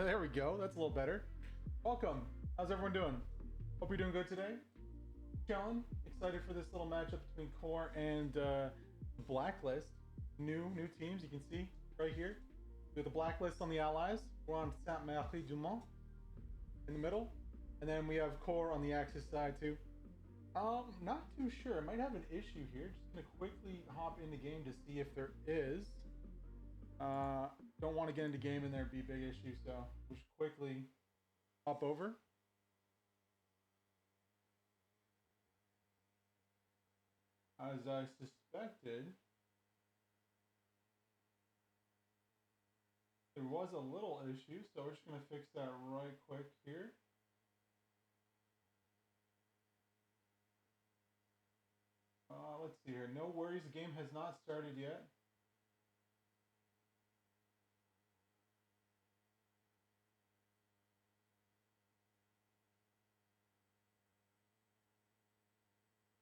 There we go. That's a little better. Welcome. How's everyone doing? Hope you're doing good today. Chilling. Excited for this little matchup between Core and Blacklist. New teams. You can see right here. We have the Blacklist on the Allies. We're on Sainte Marie Du Mont in the middle, and then we have Core on the Axis side too. Not too sure. I might have an issue here. Just gonna quickly hop in the game to see if there is. Don't want to get into game and there'd be a big issue, so we'll just quickly hop over. As I suspected, there was a little issue, so we're just going to fix that right quick here. Let's see here. No worries, the game has not started yet.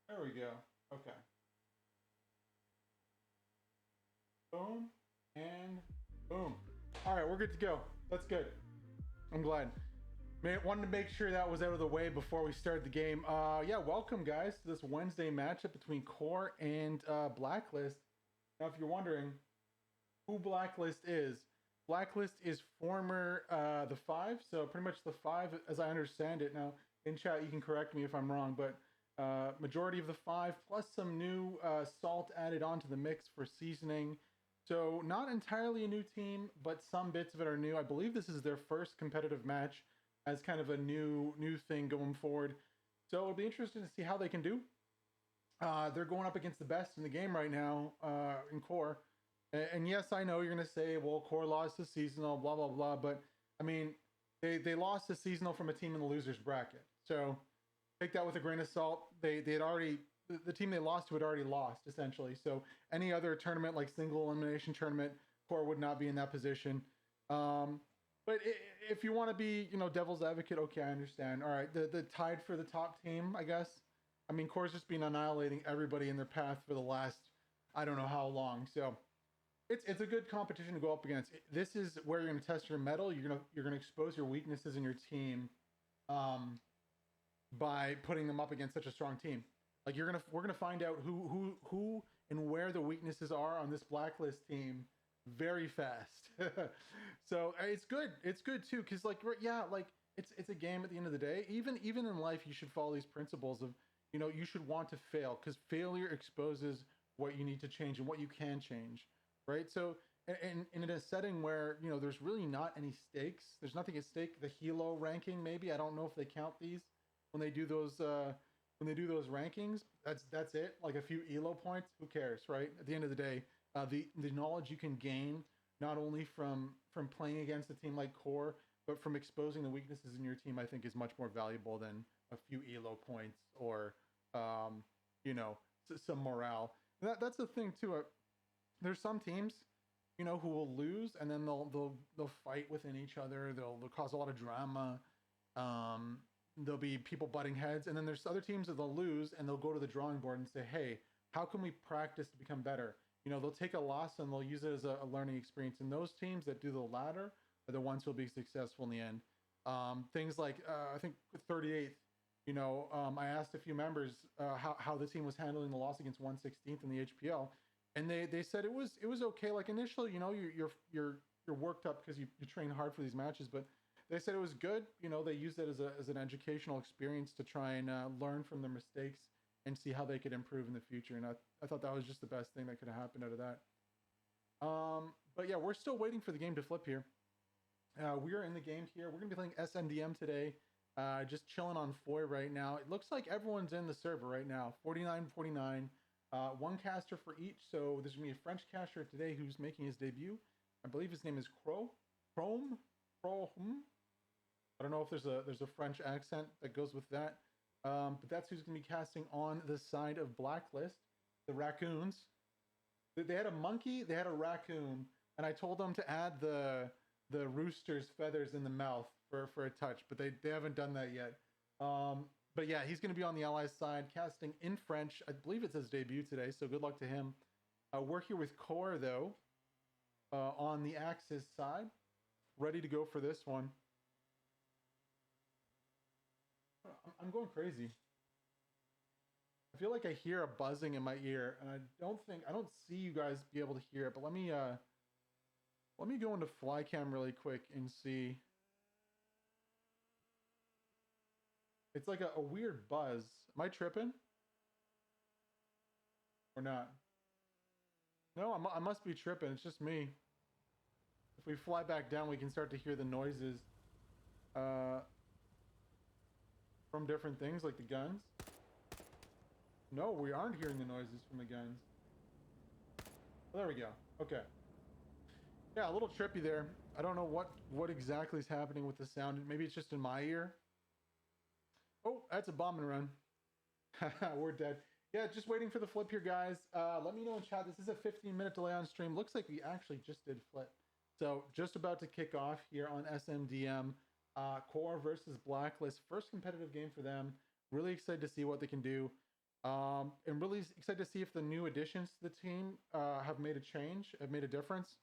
There we go. Okay. Boom and boom. All right, we're good to go. That's good. I'm glad. Wanted to make sure that was out of the way before we started the game. Yeah, welcome guys to this Wednesday matchup between Core and Blacklist. Now, if you're wondering who Blacklist is former the Five. So pretty much the Five, as I understand it. Now, in chat, you can correct me if I'm wrong, but majority of the Five plus some new salt added onto the mix for seasoning. So not entirely a new team, but some bits of it are new. I believe this is their first competitive match as kind of a new thing going forward. So it'll be interesting to see how they can do. They're going up against the best in the game right now in Core. And yes, I know you're going to say, well, Core lost the seasonal, blah, blah, blah. But I mean, they lost the seasonal from a team in the loser's bracket. So take that with a grain of salt. They had already, the team they lost to had already lost essentially. So any other tournament like single elimination tournament, Core would not be in that position. But if you want to be, devil's advocate, okay, I understand. All right, the tied for the top team, I guess. I mean, Core's just been annihilating everybody in their path for the last, I don't know how long. So it's a good competition to go up against. This is where you're going to test your mettle. You're gonna expose your weaknesses in your team. By putting them up against such a strong team. Like we're gonna find out who and where the weaknesses are on this Blacklist team very fast. So it's good too, because it's a game at the end of the day. Even in life, you should follow these principles of you should want to fail, because failure exposes what you need to change and what you can change, right? So and in a setting where there's really not any stakes, there's nothing at stake. The Hilo ranking, maybe, I don't know if they count these when they do those rankings. That's it, like a few elo points, who cares, right? At the end of the day, the knowledge you can gain not only from playing against a team like Core, but from exposing the weaknesses in your team, I think is much more valuable than a few elo points or some morale. That's the thing too. There's some teams who will lose, and then they'll fight within each other. They'll cause a lot of drama. There'll be people butting heads, and then there's other teams that they'll lose and they'll go to the drawing board and say, hey, how can we practice to become better? They'll take a loss and they'll use it as a learning experience. And those teams that do the latter are the ones who'll be successful in the end. Things like, I think 38th, I asked a few members how the team was handling the loss against 116th in the HPL. And they said it was okay. Like initially, you're worked up because you train hard for these matches, but they said it was good. They used it as an educational experience to try and learn from their mistakes and see how they could improve in the future. And I thought that was just the best thing that could have happened out of that. But yeah, we're still waiting for the game to flip here. We are in the game here. We're going to be playing SNDM today. Just chilling on Foy right now. It looks like everyone's in the server right now. 49-49. One caster for each. So there's going to be a French caster today who's making his debut. I believe his name is Chrome. I don't know if there's a French accent that goes with that, but that's who's going to be casting on the side of Blacklist. The raccoons. They had a monkey, they had a raccoon, and I told them to add the rooster's feathers in the mouth for a touch, but they haven't done that yet. But yeah, he's going to be on the Allies side, casting in French. I believe it's his debut today, so good luck to him. We're here with Core though, on the Axis side. ready to go for this one. I'm going crazy. I feel like I hear a buzzing in my ear, and I don't see you guys be able to hear it, but let me go into Flycam really quick and see. It's like a weird buzz. Am I tripping? Or not? No, I must be tripping. It's just me. If we fly back down, we can start to hear the noises from different things, like the guns. No, we aren't hearing the noises from the guns. Oh, there we go. Okay. Yeah, a little trippy there. I don't know what exactly is happening with the sound. Maybe it's just in my ear. Oh, that's a bomb and run. We're dead. Yeah, just waiting for the flip here, guys. Let me know in chat. This is a 15-minute delay on stream. Looks like we actually just did flip. So just about to kick off here on SMDM. Core versus Blacklist. First competitive game for them. Really excited to see what they can do. And really excited to see if the new additions to the team have made a change, have made a difference,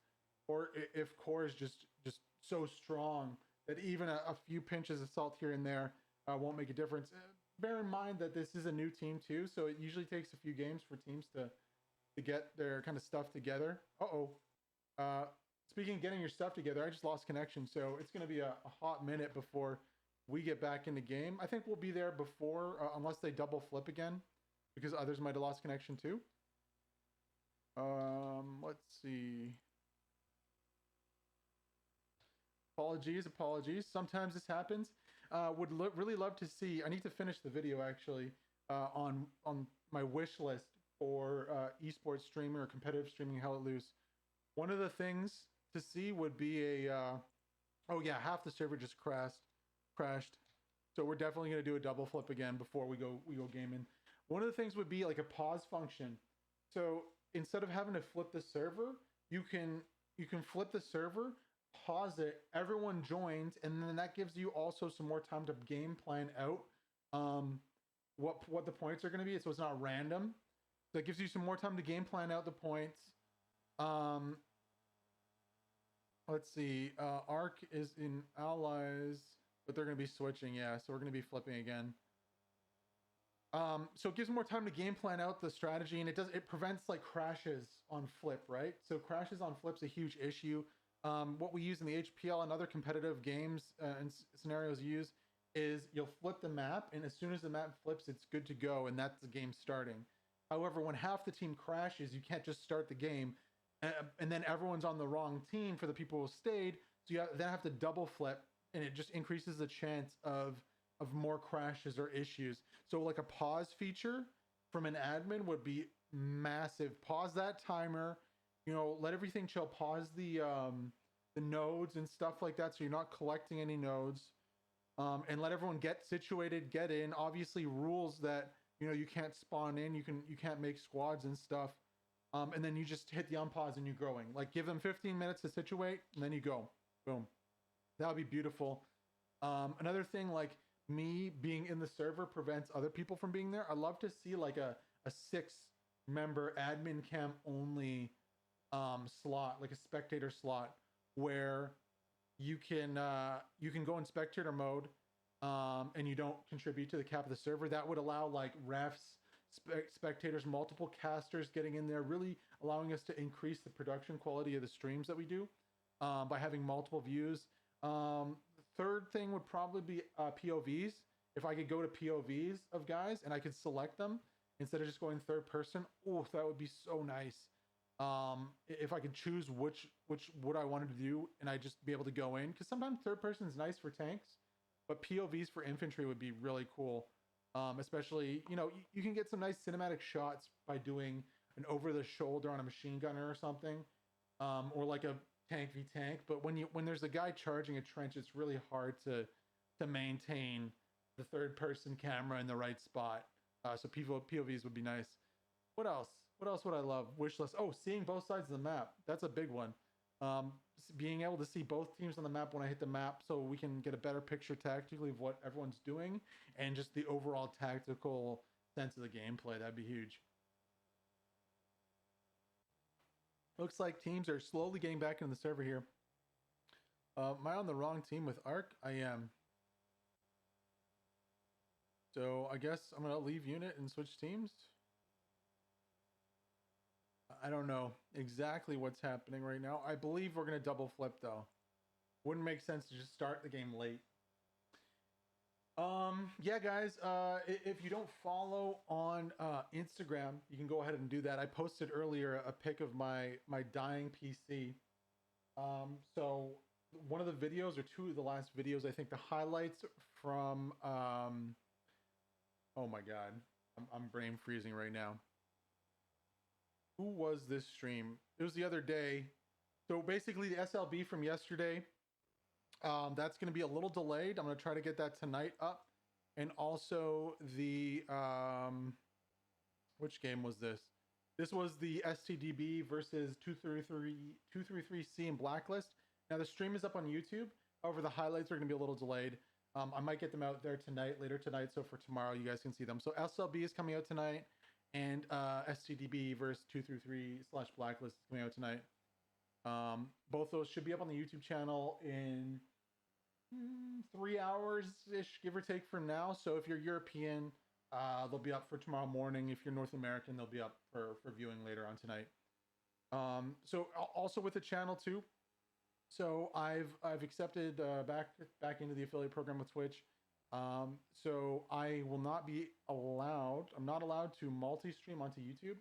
or if Core is just so strong that even a few pinches of salt here and there won't make a difference. Bear in mind that this is a new team too, so it usually takes a few games for teams to get their kind of stuff together. Speaking of getting your stuff together, I just lost connection, so it's going to be a hot minute before we get back in the game. I think we'll be there before, unless they double flip again, because others might have lost connection too. Let's see. Apologies. Sometimes this happens. Would really love to see. I need to finish the video actually on my wish list for esports streaming or competitive streaming hell it loose. One of the things to see would be oh yeah, half the server just crashed. So we're definitely going to do a double flip again before we go gaming. One of the things would be like a pause function. So instead of having to flip the server, you can flip the server, pause it, everyone joins, and then that gives you also some more time to game plan out what the points are going to be, so it's not random. So it gives you some more time to game plan out the points. Let's see, Arc is in allies, but they're going to be switching, yeah, so we're going to be flipping again. So it gives more time to game plan out the strategy, and it prevents like crashes on flip, right? So crashes on flip's a huge issue. What we use in the HPL and other competitive games and scenarios use is you'll flip the map, and as soon as the map flips, it's good to go, and that's the game starting. However, when half the team crashes, you can't just start the game, and then everyone's on the wrong team for the people who stayed, so you then have to double flip, and it just increases the chance of more crashes or issues. So like a pause feature from an admin would be massive. Pause that timer, let everything chill, pause the nodes and stuff like that, so you're not collecting any nodes, and let everyone get situated, get in. Obviously rules that you can't spawn in, you can't make squads and stuff, and then you just hit the unpause and you're growing. Like give them 15 minutes to situate and then you go boom. That would be beautiful. Another thing, like me being in the server prevents other people from being there. I love to see like a 6-member admin cam only slot, like a spectator slot, where you can go in spectator mode and you don't contribute to the cap of the server. That would allow like refs, spectators, multiple casters getting in there, really allowing us to increase the production quality of the streams that we do by having multiple views. Third thing would probably be POVs. If I could go to POVs of guys and I could select them instead of just going third person, oh, that would be so nice. If I could choose which what I wanted to do and I just be able to go in, because sometimes third person is nice for tanks, but POVs for infantry would be really cool. Especially, you can get some nice cinematic shots by doing an over the shoulder on a machine gunner or something, or like a tank v tank. But when there's a guy charging a trench, it's really hard to maintain the third person camera in the right spot. So POVs would be nice. What else would I love? Wish list. Oh, seeing both sides of the map. That's a big one. Being able to see both teams on the map when I hit the map, so we can get a better picture tactically of what everyone's doing and just the overall tactical sense of the gameplay. That'd be huge. Looks like teams are slowly getting back into the server here. Am I on the wrong team with Arc? I am. So I guess I'm gonna leave unit and switch teams. I don't know exactly what's happening right now. I believe we're gonna double flip though. Wouldn't make sense to just start the game late. Yeah, guys, if you don't follow on Instagram, you can go ahead and do that. I posted earlier a pic of my dying PC. So one of the videos, or two of the last videos, I think the highlights from oh my god, I'm brain freezing right now. Who was this stream? It was the other day. So basically the SLB from yesterday, that's going to be a little delayed. I'm going to try to get that tonight up. And also the, which game was this? This was the STDB versus 233C in Blacklist. Now the stream is up on YouTube. However, the highlights are going to be a little delayed. I might get them out there tonight, later tonight. So for tomorrow, you guys can see them. So SLB is coming out tonight. And STDB versus 233/Blacklist is coming out tonight. Both those should be up on the YouTube channel in 3 hours-ish, give or take from now. So if you're European, they'll be up for tomorrow morning. If you're North American, they'll be up for viewing later on tonight. So also with the channel too. So I've accepted back into the affiliate program with Twitch. So I will not be allowed, I'm not allowed to multi-stream onto YouTube.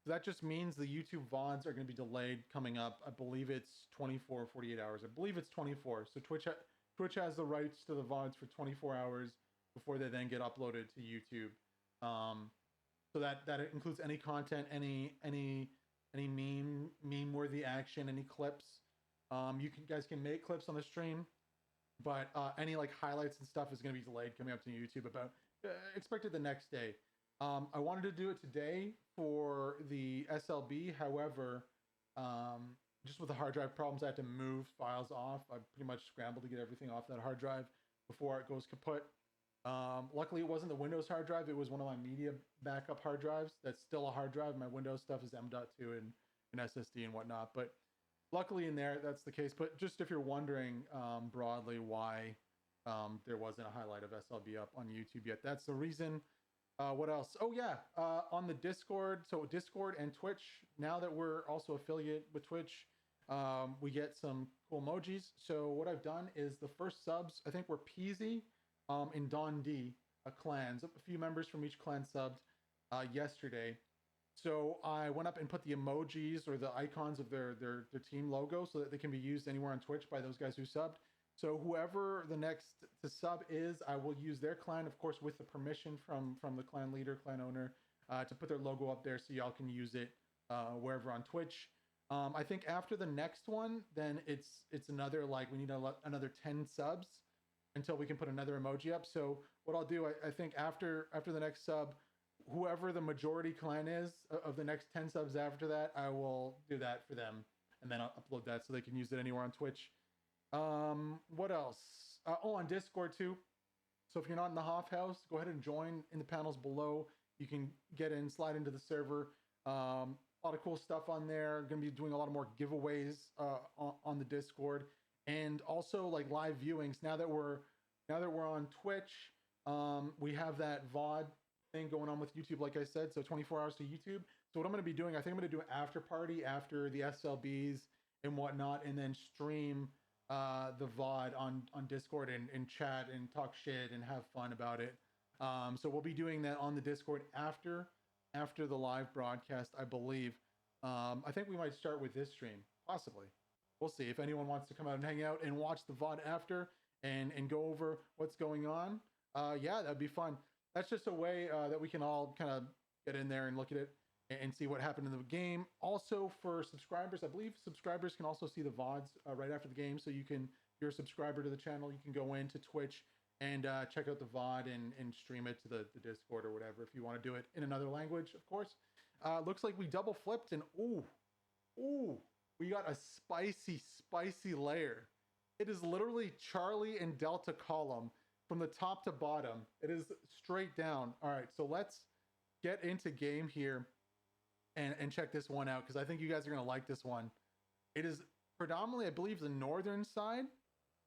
So that just means the YouTube VODs are going to be delayed coming up. I believe it's 24 or 48 hours. I believe it's 24. So Twitch has the rights to the VODs for 24 hours before they then get uploaded to YouTube. So that includes any content, any meme-worthy action, any clips. You guys can make clips on the stream. But any like highlights and stuff is going to be delayed coming up to YouTube about expected the next day. I wanted to do it today for the SLB. However, just with the hard drive problems, I had to move files off. I pretty much scrambled to get everything off that hard drive before it goes kaput. Luckily, it wasn't the Windows hard drive. It was one of my media backup hard drives. That's still a hard drive. My Windows stuff is M.2 and SSD and whatnot. But luckily in there, that's the case. But just if you're wondering broadly why there wasn't a highlight of SLB up on YouTube yet, that's the reason. What else? Oh yeah, on the Discord. So Discord and Twitch, now that we're also affiliate with Twitch, we get some cool emojis. So what I've done is the first subs, I think were Peasy and Don D, clans. A few members from each clan subbed yesterday. So I went up and put the emojis or the icons of their team logo so that they can be used anywhere on Twitch by those guys who subbed. So whoever the next to sub is, I will use their clan, of course, with the permission from the clan leader, clan owner, to put their logo up there so y'all can use it wherever on Twitch. I think after the next one, then it's another, like, we need another 10 subs until we can put another emoji up. So what I'll do, I think after the next sub, whoever the majority clan is of the next 10 subs after that, I will do that for them. And then I'll upload that so they can use it anywhere on Twitch. What else? Oh, on Discord too. So if you're not in the Hoff House, go ahead and join in the panels below. You can get in, slide into the server. A lot of cool stuff on there. Going to be doing a lot more giveaways on the Discord, and also like live viewings. Now that we're on Twitch, we have that VOD thing going on with YouTube, like I said, so 24 hours to YouTube. So what I'm going to be doing, I think I'm going to do an after party after the SLBs and whatnot, and then stream the VOD on Discord and chat and talk shit and have fun about it. So we'll be doing that on the Discord after the live broadcast, I believe. I think we might start with this stream, possibly. We'll see if anyone wants to come out and hang out and watch the VOD after and go over what's going on. Yeah, that'd be fun. That's just a way that we can all kind of get in there and look at it and see what happened in the game. Also for subscribers, I believe subscribers can also see the VODs right after the game. So you can, if you're a subscriber to the channel, you can go into Twitch and check out the VOD and stream it to the Discord or whatever if you want to do it in another language, of course. Looks like we double flipped and ooh, we got a spicy layer. It is literally Charlie and Delta column from the top to bottom. It is straight down. All right, so let's get into game here and check this one out, because I think you guys are going to like this one. It is predominantly, I believe, the northern side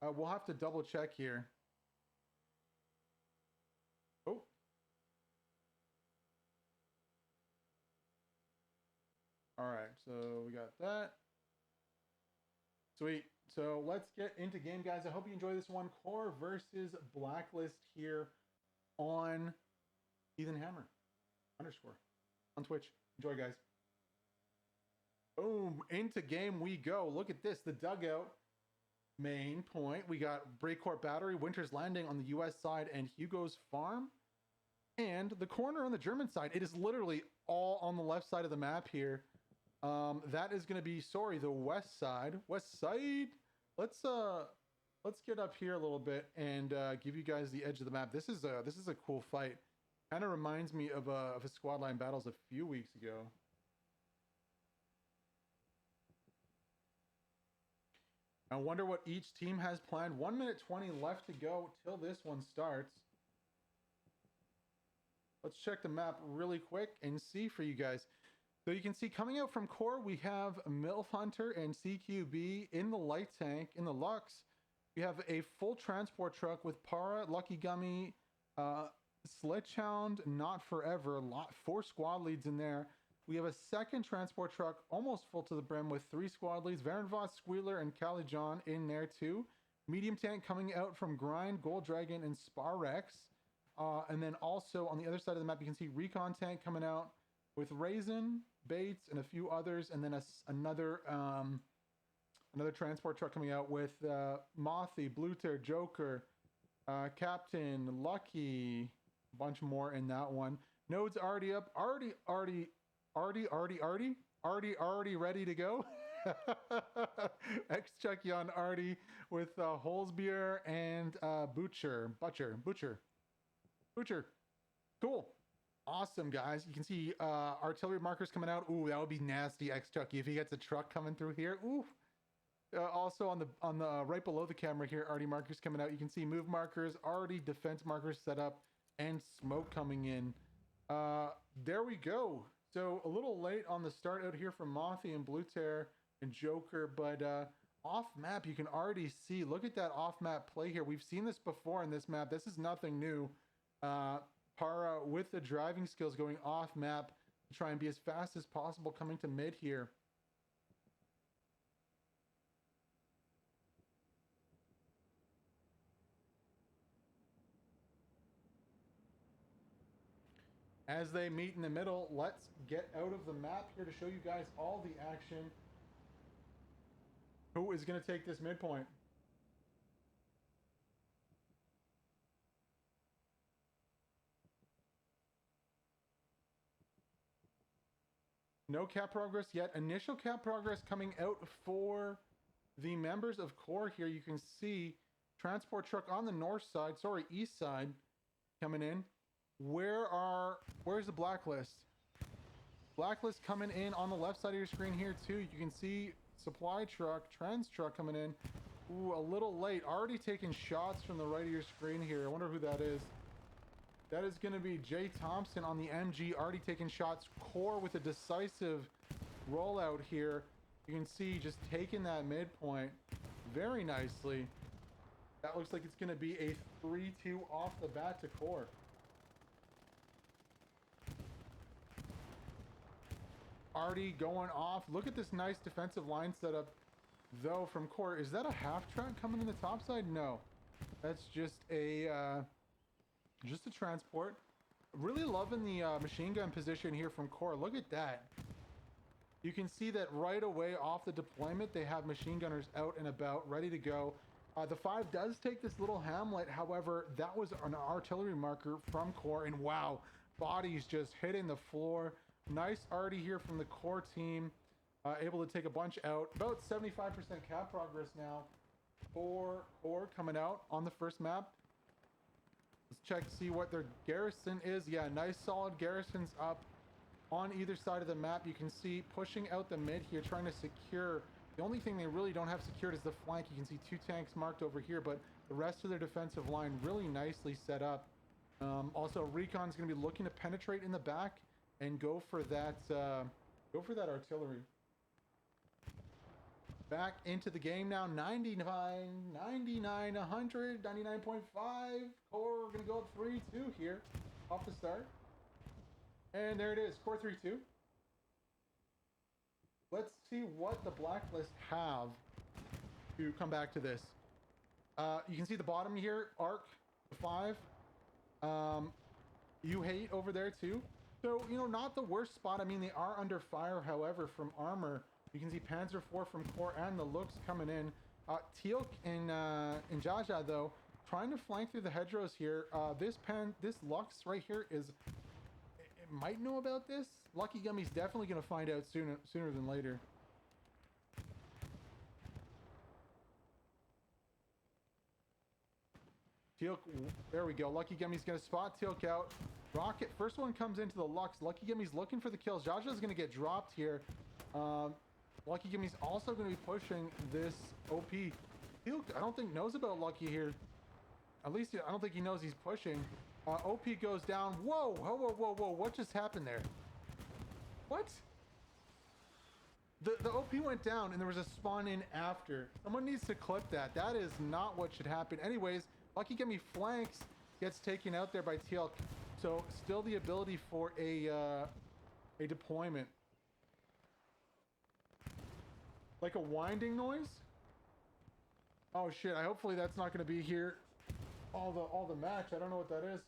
We'll have to double check here. Oh. All right, so we got that. Sweet. So let's get into game, guys. I hope you enjoy this one. Core versus Blacklist here on HeathenHammer _ on Twitch. Enjoy, guys. Boom. Into game we go. Look at this. The dugout. Main point. We got Breakcourt Battery, Winter's Landing on the US side, and Hugo's Farm. And the corner on the German side. It is literally all on the left side of the map here. That is going to be, the west side. West side. Let's get up here a little bit and give you guys the edge of the map. This is a cool fight. Kind of reminds me of a squad line battles a few weeks ago. I wonder what each team has planned. 1 minute 20 left to go till this one starts. Let's check the map really quick and see for you guys. So you can see coming out from core, we have MILF Hunter and CQB in the light tank. In the Lux, we have a full transport truck with Para, Lucky Gummy, Sledgehound, Not Forever, 4 squad leads in there. We have a second transport truck almost full to the brim with 3 squad leads. Varenvoss, Squealer, and Cali John in there too. Medium tank coming out from Grind, Gold Dragon, and Sparex. And then also on the other side of the map, you can see Recon tank coming out with Raisin, Bates, and a few others. And then another transport truck coming out with Mothy, Bluter, Joker, Captain, Lucky, a bunch more in that one. Nodes already up, already ready to go. X-Chuckyon Artie with Holzbier and Butcher. Cool. Awesome, guys. You can see artillery markers coming out. Ooh, that would be nasty, X-Chucky, if he gets a truck coming through here. Ooh. Also on the right below the camera here, Artie markers coming out. You can see move markers, Artie defense markers set up, and smoke coming in. There we go. So a little late on the start out here from Mothy and Bluter and Joker, but off map you can already see. Look at that off map play here. We've seen this before in this map. This is nothing new. Para with the driving skills going off map to try and be as fast as possible coming to mid here. As they meet in the middle, let's get out of the map here to show you guys all the action. Who is going to take this midpoint? No cap progress yet. Initial cap progress coming out for the members of core here. You can see transport truck on the north side, east side coming in. Where's the Blacklist? Blacklist coming in on the left side of your screen here too. You can see supply truck, trans truck coming in. Ooh, a little late. Already taking shots from the right of your screen here. I wonder who that is. That is going to be Jay Thompson on the MG. Already taking shots. Core with a decisive rollout here. You can see just taking that midpoint very nicely. That looks like it's going to be a 3-2 off the bat to core. Already going off. Look at this nice defensive line setup though from core. Is that a half track coming in the top side? No, that's just a transport. Really loving the machine gun position here from core. Look at that. You can see that right away off the deployment they have machine gunners out and about ready to go. The 5 does take this little hamlet. However, that was an artillery marker from core, and wow, bodies just hitting the floor. Nice arty here from the core team, able to take a bunch out. About 75% cap progress now for core coming out on the first map. Let's check to see what their garrison is. Yeah, nice solid garrisons up on either side of the map. You can see pushing out the mid here, trying to secure. The only thing they really don't have secured is the flank. You can see 2 tanks marked over here, but the rest of their defensive line really nicely set up. Also, Recon's going to be looking to penetrate in the back and go for that artillery. back into the game now. 99, 99, 100, 99.5. Core going to go up 3-2 here off the start. And there it is, Core 3-2. Let's see what the Blacklist have to come back to this. You can see the bottom here, Arc 5. You hate over there too. So, you know, not the worst spot. I mean, they are under fire, however, from armor. You can see Panzer IV from Core and the looks coming in. Teal'c and Jaja, though, trying to flank through the hedgerows here. This Lux right here is... It might know about this. Lucky Gummy's definitely going to find out sooner than later. Teal'c, there we go. Lucky Gummy's going to spot Teal'c out. Rocket, first one comes into the Lux. Lucky Gummy's looking for the kills. Jaja's going to get dropped here. Lucky Gummy's also going to be pushing this OP. Teal'c, I don't think knows about Lucky here. At least I don't think he knows he's pushing. OP goes down. Whoa, whoa, whoa, whoa, whoa. What just happened there? What? The OP went down and there was a spawn in after. Someone needs to clip that. That is not what should happen. Anyways, Lucky Gummy flanks, gets taken out there by Teal'c. So still the ability for a deployment. Like a winding noise? Oh shit, hopefully that's not going to be here all the match. I don't know what that is.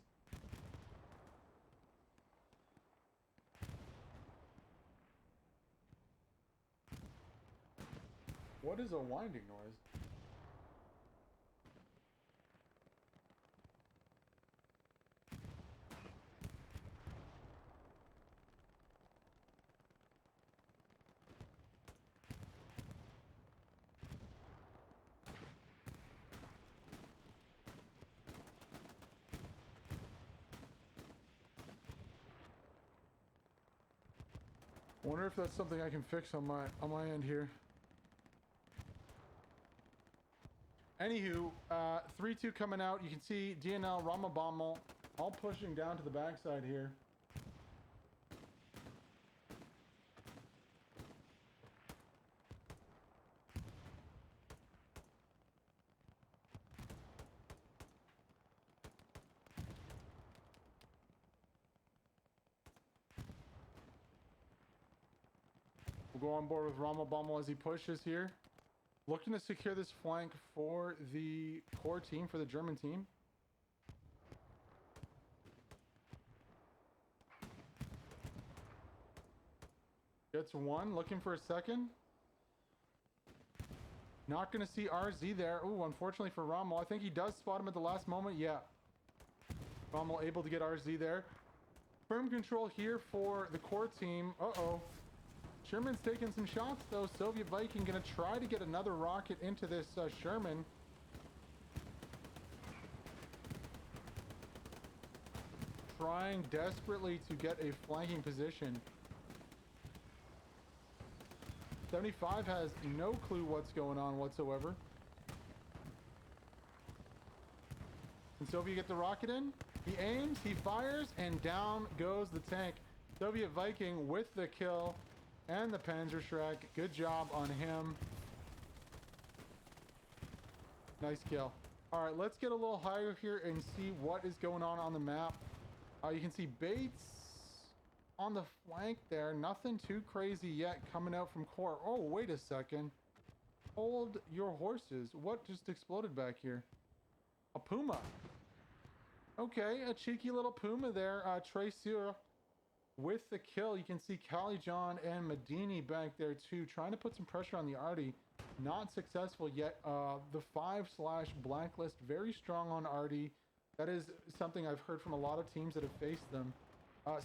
What is a winding noise? I wonder if that's something I can fix on my end here. Anywho, 3-2 coming out. You can see DNL, Ramabommel all pushing down to the backside here. We'll go on board with Ramabommel as he pushes here. Looking to secure this flank for the core team, for the German team. Gets one, looking for a second. Not going to see RZ there. Ooh, unfortunately for Rommel. I think he does spot him at the last moment. Yeah. Rommel able to get RZ there. Firm control here for the core team. Uh-oh. Sherman's taking some shots, though. Soviet Viking going to try to get another rocket into this Sherman. Trying desperately to get a flanking position. 75 has no clue what's going on whatsoever. Can Soviet get the rocket in? He aims, he fires, and down goes the tank. Soviet Viking with the kill. And the Panzerschreck. Good job on him. Nice kill. Alright, let's get a little higher here and see what is going on the map. You can see Bates on the flank there. Nothing too crazy yet coming out from core. Oh, wait a second. Hold your horses. What just exploded back here? A Puma. Okay, a cheeky little Puma there. Traceur. With the kill, you can see Cali John and Medini back there too, trying to put some pressure on the Artie. Not successful yet. The 5/Blacklist, very strong on Artie. That is something I've heard from a lot of teams that have faced them.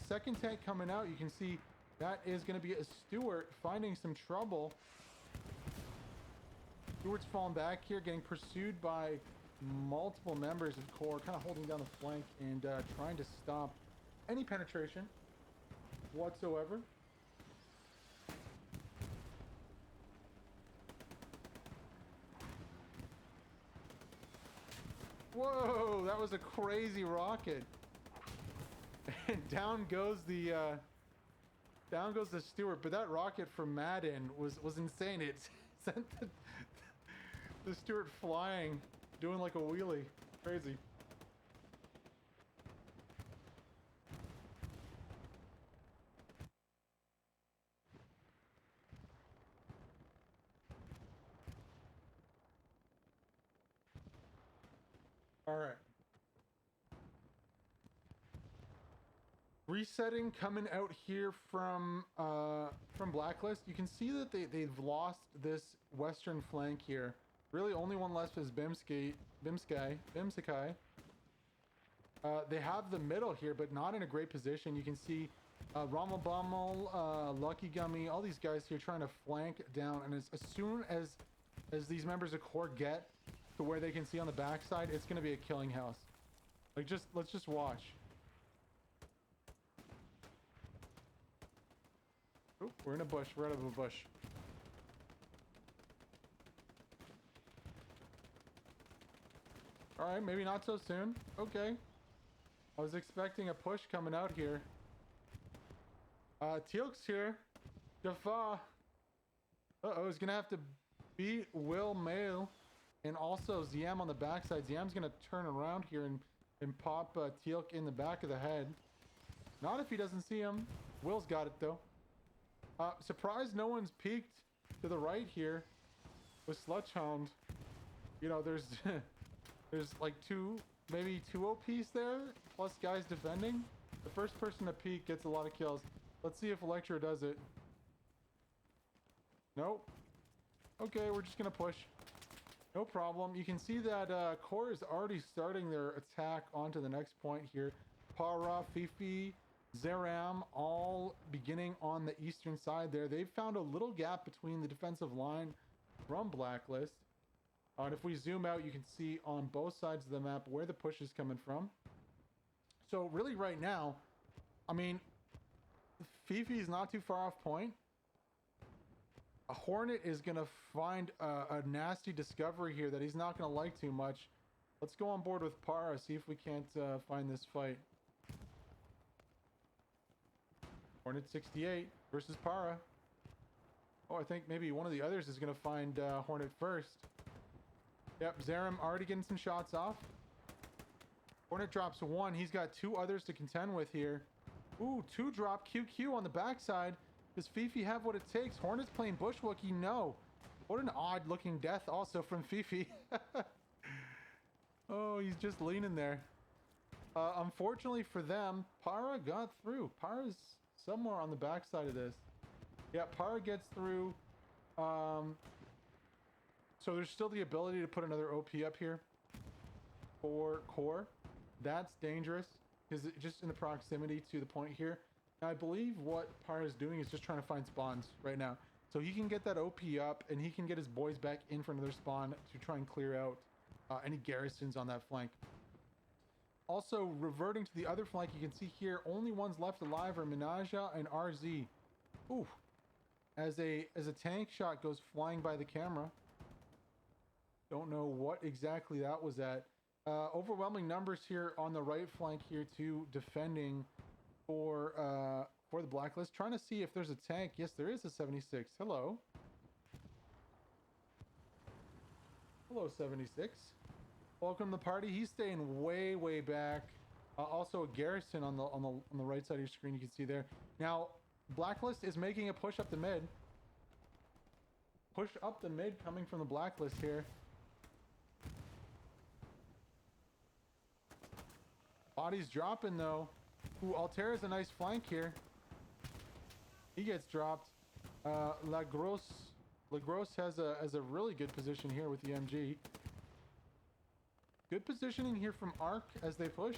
Second tank coming out, you can see that is going to be a Stewart finding some trouble. Stewart's falling back here, getting pursued by multiple members of core, kind of holding down the flank and trying to stop any penetration whatsoever. Whoa, that was a crazy rocket. And down goes the Stewart, but that rocket from Madden was insane. It Sent the Stewart flying, doing like a wheelie. Crazy. All right. Resetting coming out here from Blacklist. You can see that they've lost this western flank here. Really, only one left is Bimsky. They have the middle here, but not in a great position. You can see Rommel Bummel, Lucky Gummy, all these guys here trying to flank down. And as soon as these members of Core get to where they can see on the backside, it's going to be a killing house. Like, let's just watch. Oop, we're in a bush. We're out of a bush. All right, maybe not so soon. Okay. I was expecting a push coming out here. Teal'c's here. Jaffa. Uh-oh, he's gonna have to beat Will Mail. And also Ziam on the backside. Ziam's gonna turn around here and pop Teal'c in the back of the head. Not if he doesn't see him. Will's got it though. Surprised no one's peeked to the right here with Sludgehound. You know, there's there's like maybe two OPs there, plus guys defending. The first person to peek gets a lot of kills. Let's see if Electro does it. Nope. Okay, we're just gonna push. No problem. You can see that Core is already starting their attack onto the next point here. Para, Fifi, Zeram, all beginning on the eastern side there. They've found a little gap between the defensive line from Blacklist. And if we zoom out, you can see on both sides of the map where the push is coming from. So really right now, I mean, Fifi's not too far off point. A Hornet is going to find a nasty discovery here that he's not going to like too much. Let's go on board with Para, see if we can't find this fight. Hornet 68 versus Para. Oh, I think maybe one of the others is going to find Hornet first. Yep, Zeram already getting some shots off. Hornet drops one. He's got two others to contend with here. Ooh, two drop QQ on the backside. Does Fifi have what it takes? Hornet's playing Bushwookie. No. What an odd looking death also from Fifi. Oh, he's just leaning there. Unfortunately for them, Para got through. Para's somewhere on the backside of this. Yeah, Para gets through. So there's still the ability to put another OP up here for Core. That's dangerous because it's just in the proximity to the point here. Now, I believe what Para is doing is just trying to find spawns right now. So he can get that OP up and he can get his boys back in for another spawn to try and clear out any garrisons on that flank. Also, reverting to the other flank, you can see here, only ones left alive are Minaja and RZ. Ooh. As a tank shot goes flying by the camera. Don't know what exactly that was at. Overwhelming numbers here on the right flank here too, defending for the Blacklist. Trying to see if there's a tank. Yes, there is a 76. Hello. Hello, 76. Welcome to the party. He's staying way back. Also a garrison on the right side of your screen. You can see there. Now, Blacklist is making a push up the mid. Push up the mid coming from the Blacklist here. Body's dropping though. Ooh, Altera's a nice flank here. He gets dropped. Lagros has a really good position here with the MG. Good positioning here from Arc as they push.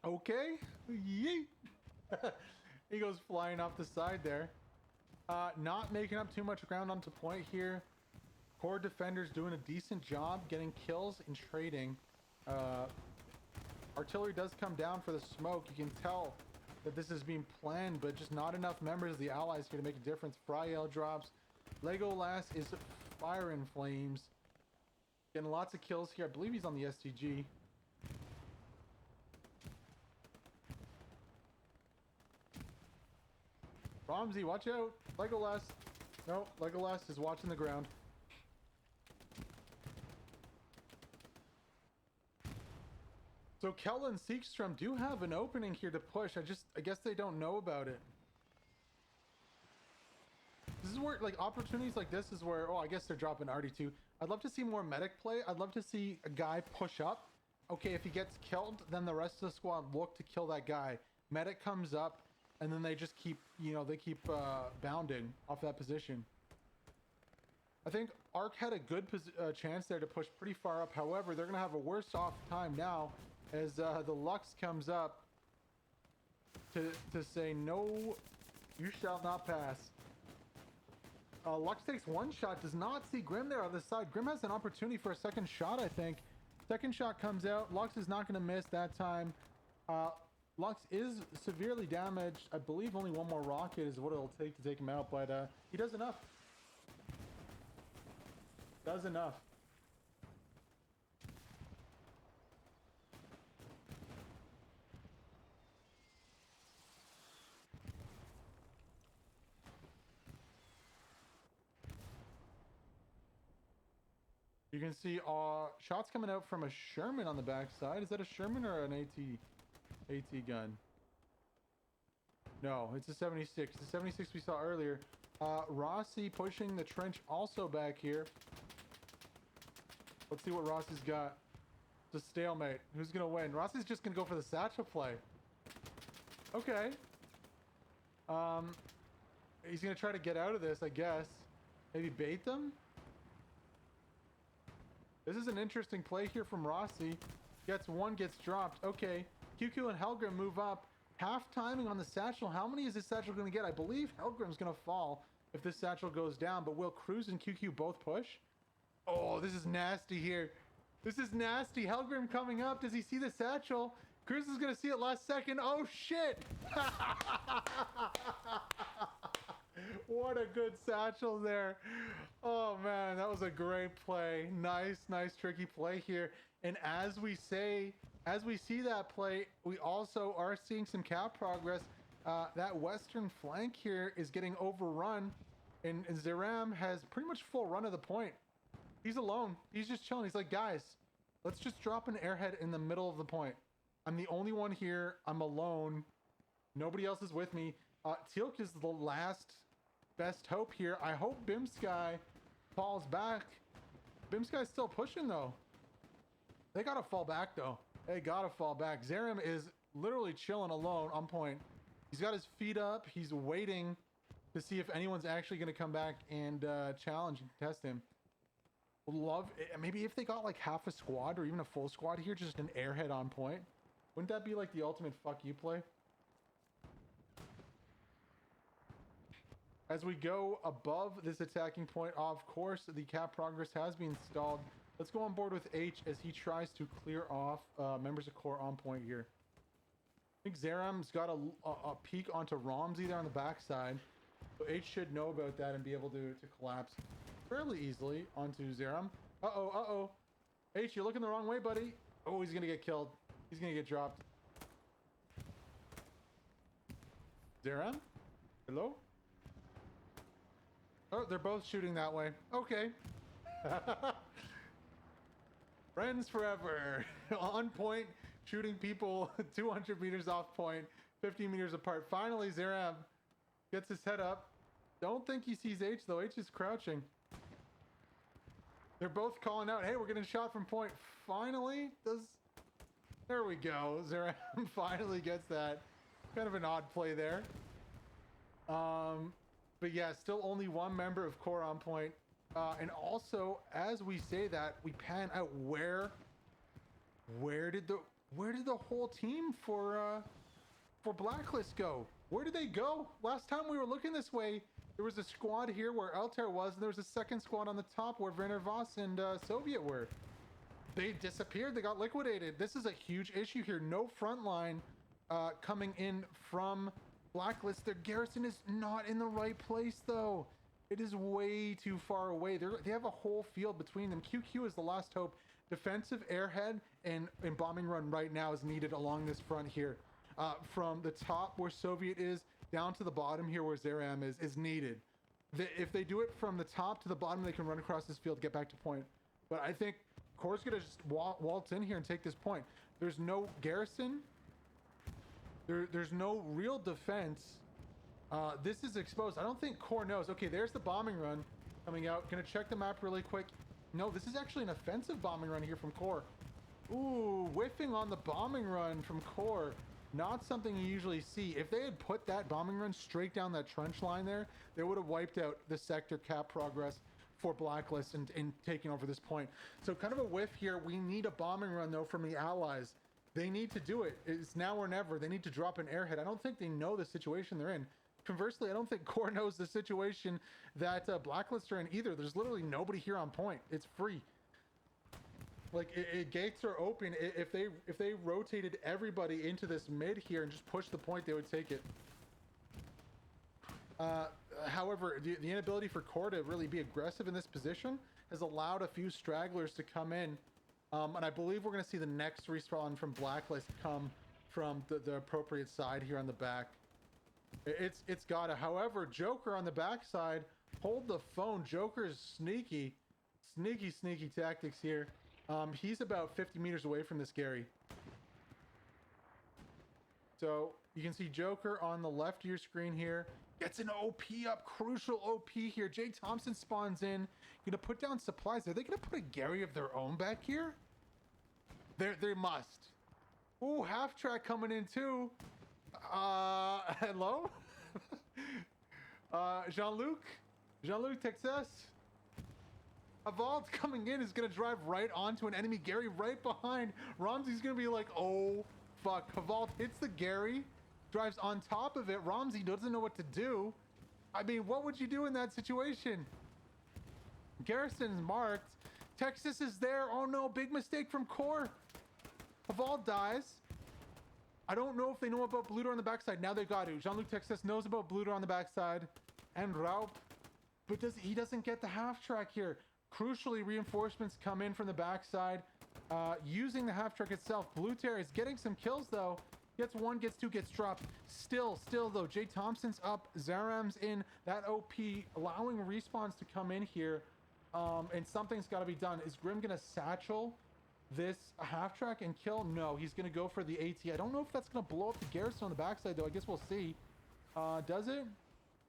Okay. Yeet. He goes flying off the side there. Not making up too much ground onto point here. Core defenders doing a decent job getting kills and trading. Artillery does come down for the smoke. You can tell that this is being planned, but just not enough members of the allies here to make a difference. Fryael drops. Legolas is fire in flames. Getting lots of kills here. I believe he's on the STG. Ramsey, watch out. Legolas. No, Legolas is watching the ground. So Kella and Seekstrom do have an opening here to push. I guess they don't know about it. This is where, like, opportunities like this is where, oh, I guess they're dropping RD2. I'd love to see more medic play. I'd love to see a guy push up. Okay, if he gets killed, then the rest of the squad look to kill that guy. Medic comes up, and then they just keep, you know, they keep bounding off that position. I think Ark had a good chance there to push pretty far up. However, they're going to have a worse off time now as the Lux comes up to say, no, you shall not pass. Lux takes one shot, does not see Grim there on the side. Grim has an opportunity for a second shot, I think. Second shot comes out. Lux is not going to miss that time. Lux is severely damaged. I believe only one more rocket is what it'll take to take him out, but he does enough. Does enough. You can see shots coming out from a Sherman on the backside. Is that a Sherman or an AT gun? No, it's a 76. The 76 we saw earlier. Rossi pushing the trench also back here. Let's see what Rossi's got. It's a stalemate. Who's going to win? Rossi's just going to go for the satchel play. Okay. He's going to try to get out of this, I guess. Maybe bait them? This is an interesting play here from Rossi. Gets one, gets dropped. Okay. QQ and Helgrim move up. Half timing on the satchel. How many is this satchel going to get? I believe Helgrim's going to fall if this satchel goes down. But will Cruz and QQ both push? Oh, this is nasty here. This is nasty. Helgrim coming up. Does he see the satchel? Cruz is going to see it last second. Oh, shit. What a good satchel there. Oh, man, that was a great play. Nice, tricky play here. And as we see that play, we also are seeing some cap progress. That western flank here is getting overrun, and Zeram has pretty much full run of the point. He's alone. He's just chilling. He's like, guys, let's just drop an airhead in the middle of the point. I'm the only one here. I'm alone. Nobody else is with me. Teal'c is the last best hope here. I hope Bimsky falls back. Bimsky's still pushing, though. They gotta fall back, though. They gotta fall back. Zeram is literally chilling alone on point. He's got his feet up. He's waiting to see if anyone's actually going to come back and challenge and test him. Love it. Maybe if they got like half a squad or even a full squad here, just an airhead on point. Wouldn't that be like the ultimate fuck you play? As we go above this attacking point, of course, the cap progress has been stalled. Let's go on board with H as he tries to clear off members of core on point here. I think Zeram's got a peek onto Ramsey there on the backside. So H should know about that and be able to collapse fairly easily onto Zeram. Uh-oh. H, you're looking the wrong way, buddy. Oh, he's going to get killed. He's going to get dropped. Zeram? Hello? Oh, they're both shooting that way. Okay. Friends forever. On point, shooting people 200 meters off point, 50 meters apart. Finally, Zeram gets his head up. Don't think he sees H, though. H is crouching. They're both calling out, hey, we're getting shot from point. Finally, there we go. Zeram finally gets that. Kind of an odd play there. But yeah, still only one member of core on point. And also, as we say that, we pan out where did the whole team for Blacklist go? Where did they go? Last time we were looking this way, there was a squad here where Altair was, and there was a second squad on the top where Werner Voss and Soviet were. They disappeared. They got liquidated. This is a huge issue here. No front line coming in from Blacklist. Their garrison is not in the right place, though. It is way too far away. They have a whole field between them. QQ is the last hope. Defensive airhead and bombing run right now is needed along this front here. From the top where Soviet is down to the bottom here where Zeram is needed. If they do it from the top to the bottom, they can run across this field, get back to point. But I think Core's gonna just waltz in here and take this point. There's no garrison. There's no real defense. This is exposed. I don't think Core knows. Okay, there's the bombing run coming out. Gonna check the map really quick. No, this is actually an offensive bombing run here from Core. Ooh, whiffing on the bombing run from Core. Not something you usually see. If they had put that bombing run straight down that trench line there, they would have wiped out the sector cap progress for Blacklist and taking over this point. So kind of a whiff here. We need a bombing run, though, from the Allies. They need to do it. It's now or never. They need to drop an airhead. I don't think they know the situation they're in. Conversely, I don't think Core knows the situation that Blacklist are in either. There's literally nobody here on point. It's free. Like, gates are open. If they rotated everybody into this mid here and just pushed the point, they would take it. However, the inability for Core to really be aggressive in this position has allowed a few stragglers to come in. And I believe we're going to see the next respawn from Blacklist come from the appropriate side here on the back. It's gotta. However, Joker on the backside, hold the phone. Joker's sneaky tactics here. He's about 50 meters away from this Gary. So you can see Joker on the left of your screen here. Gets an OP up, crucial OP here. Jay Thompson spawns in. Gonna put down supplies. Are they gonna put a Gary of their own back here? They must. Ooh, half track coming in too. Hello? Jean-Luc Texas? Evolved coming in is going to drive right onto an enemy Gary right behind. Ramsey's going to be like, oh, fuck. Evolved hits the Gary, drives on top of it. Ramsey doesn't know what to do. I mean, what would you do in that situation? Garrison's marked. Texas is there. Oh, no. Big mistake from Core. Evolved dies. I don't know if they know about Bluter on the backside. Now they got to. Jean-Luc Texas knows about Bluter on the backside. And Raup. But he doesn't get the half track here. Crucially, reinforcements come in from the backside. Using the half track itself. Bluter is getting some kills, though. Gets one, gets two, gets dropped. Still, though. Jay Thompson's up. Zaram's in. That OP allowing respawns to come in here. And something's got to be done. Is Grim going to satchel this half track and kill? No, he's going to go for the AT. I don't know if that's going to blow up the garrison on the backside, though. I guess we'll see. Does it?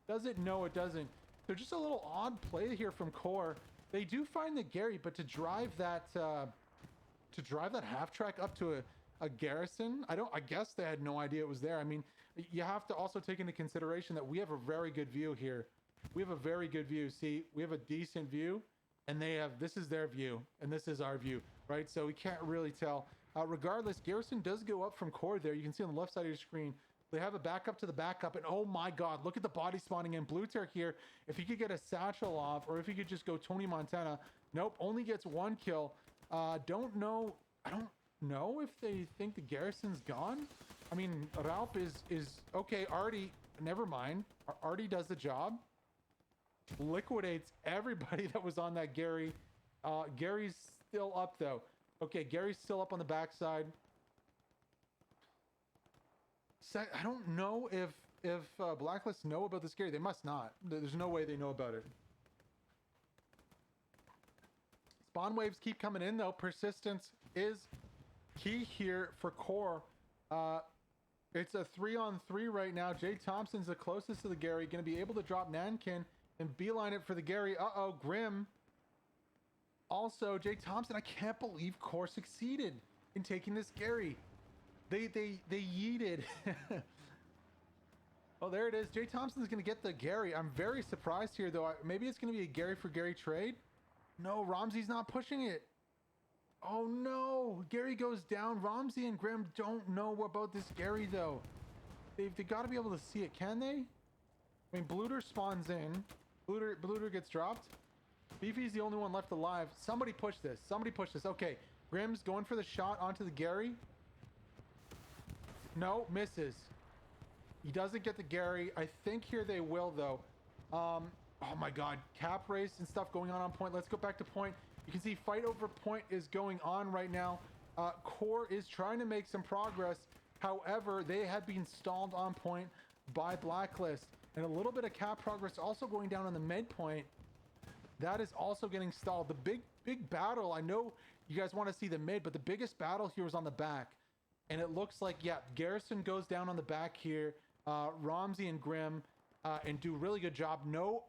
Does it? No, it doesn't. They're just a little odd play here from Core. They do find the Gary, but to drive that half track up to a garrison, I guess they had no idea it was there. I mean, you have to also take into consideration that we have a very good view here. We have a very good view. See, we have a decent view, and this is their view, and this is our view, right? So we can't really tell. Regardless, garrison does go up from Core there. You can see on the left side of your screen. They have a backup to the backup, and oh my god, look at the body spawning in. Bluter here, if he could get a satchel off, or if he could just go Tony Montana. Nope, only gets one kill. I don't know if they think the garrison's gone. I mean, Raup is okay. Artie, never mind. Artie does the job. Liquidates everybody that was on that Gary. Gary's still up, though. Okay, Gary's still up on the backside. I don't know if Blacklist know about this Gary. They must not. There's no way they know about it. Spawn waves keep coming in, though. Persistence is key here for Core. It's a 3-on-3 right now. Jay Thompson's the closest to the Gary. Going to be able to drop Nankin and beeline it for the Gary. Uh-oh, Grim. Also, Jay Thompson, I can't believe Core succeeded in taking this Gary. They yeeted. Oh, there it is. Jay Thompson's going to get the Gary. I'm very surprised here, though. Maybe it's going to be a Gary for Gary trade. No, Ramsey's not pushing it. Oh, no. Gary goes down. Ramsey and Grim don't know about this Gary, though. They got to be able to see it, can they? I mean, Bluter spawns in. Bluter gets dropped. Beefy's the only one left alive. Somebody push this. Somebody push this. Okay. Grim's going for the shot onto the Gary. No, misses. He doesn't get the Gary. I think here they will, though. Oh my god. Cap race and stuff going on point. Let's go back to point. You can see fight over point is going on right now. Core is trying to make some progress. However, they have been stalled on point. by Blvklist, and a little bit of cap progress also going down on the midpoint. That is also getting stalled. The big battle, I know you guys want to see the mid, but the biggest battle here was on the back. And it looks like, yeah, Garrison goes down on the back here. Ramsey and Grim and do a really good job. No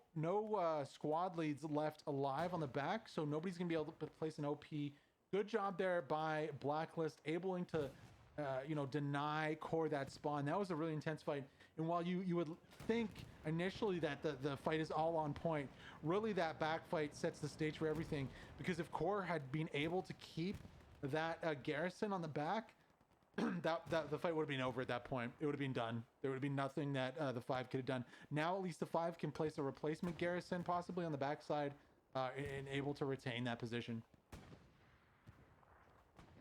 squad leads left alive on the back, so nobody's going to be able to place an OP. Good job there by Blvklist, able to, deny Core that spawn. That was a really intense fight. And while you would think initially that the fight is all on point, really that back fight sets the stage for everything. Because if Core had been able to keep that Garrison on the back, the fight would have been over at that point. It would have been done. There would have been nothing that the 5 could have done. Now at least the 5 can place a replacement Garrison, possibly on the backside, and able to retain that position.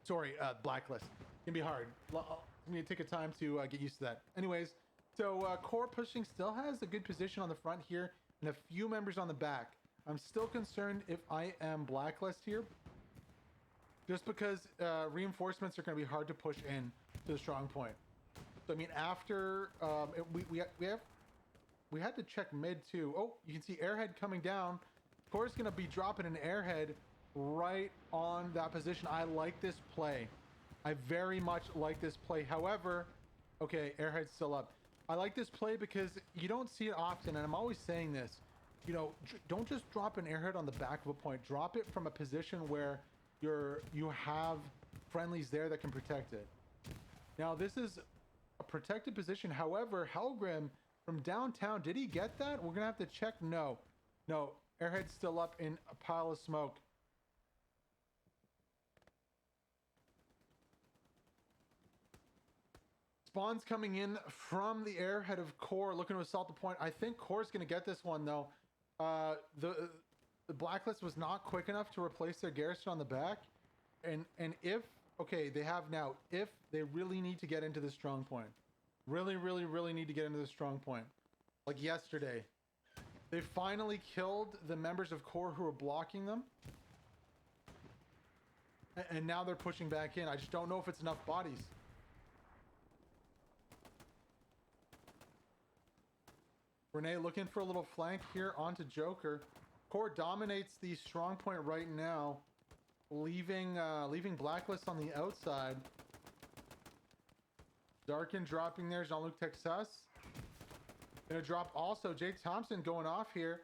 Sorry, Blvklist. It can be hard. We need to take a time to get used to that. Anyways, so Core pushing still has a good position on the front here and a few members on the back. I'm still concerned if I am Blvklist here, just because reinforcements are going to be hard to push in to the strong point. So I mean, after we had to check mid too. Oh, you can see Airhead coming down. Core's going to be dropping an Airhead right on that position. I like this play. I very much like this play. However, okay, Airhead's still up. I like this play because you don't see it often, and I'm always saying this. You know, don't just drop an Airhead on the back of a point. Drop it from a position where you have friendlies there that can protect it. Now, this is a protected position. However, Helgrim from downtown, did he get that? We're gonna have to check. No, Airhead's still up in a pile of smoke. Spawn's coming in from the Airhead of Core, looking to assault the point. I think Core's gonna get this one though. The Blvklist was not quick enough to replace their Garrison on the back, and if they have now, if they really need to get into the strong point, really need to get into the strong point, like yesterday, they finally killed the members of Core who were blocking them, and now they're pushing back in. I just don't know if it's enough bodies. Renee looking for a little flank here onto Joker. Core dominates the strong point right now, leaving Blvklist on the outside. Darkin dropping there. Jean-Luc Texas gonna drop also. Jake Thompson going off here.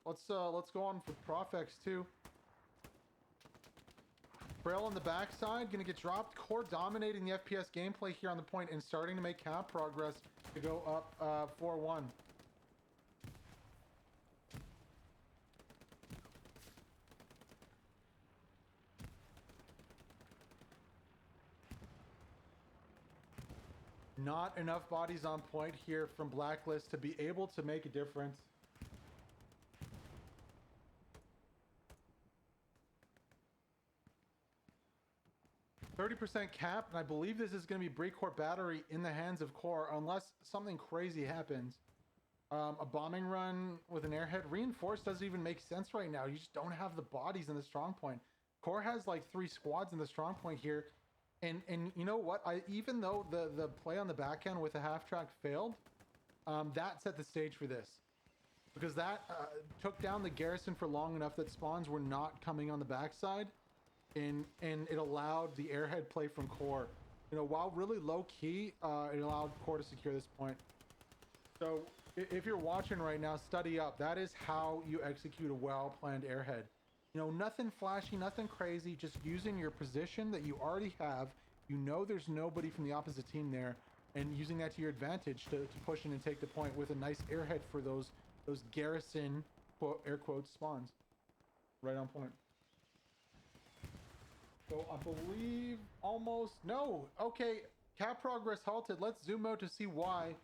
Let's go on for Profex too. Frail on the backside gonna get dropped. Core dominating the FPS gameplay here on the point and starting to make cap progress to go up 4-1. Not enough bodies on point here from Blvklist to be able to make a difference. %30 cap, and I believe this is going to be Breakcore Battery in the hands of Core, unless something crazy happens. A bombing run with an Airhead. Reinforced doesn't even make sense right now. You just don't have the bodies in the strong point. Core has like 3 squads in the strong point here. And you know what? Even though the play on the back end with a half track failed, that set the stage for this, because that took down the Garrison for long enough that spawns were not coming on the backside, and it allowed the Airhead play from Core. You know, while really low key, it allowed Core to secure this point. So if you're watching right now, study up. That is how you execute a well-planned Airhead. You know, nothing flashy, nothing crazy, just using your position that you already have. You know there's nobody from the opposite team there, and using that to your advantage to push in and take the point with a nice Airhead for those Garrison, quote, air quotes, spawns. Right on point. So I believe almost, no, okay, cap progress halted. Let's zoom out to see why.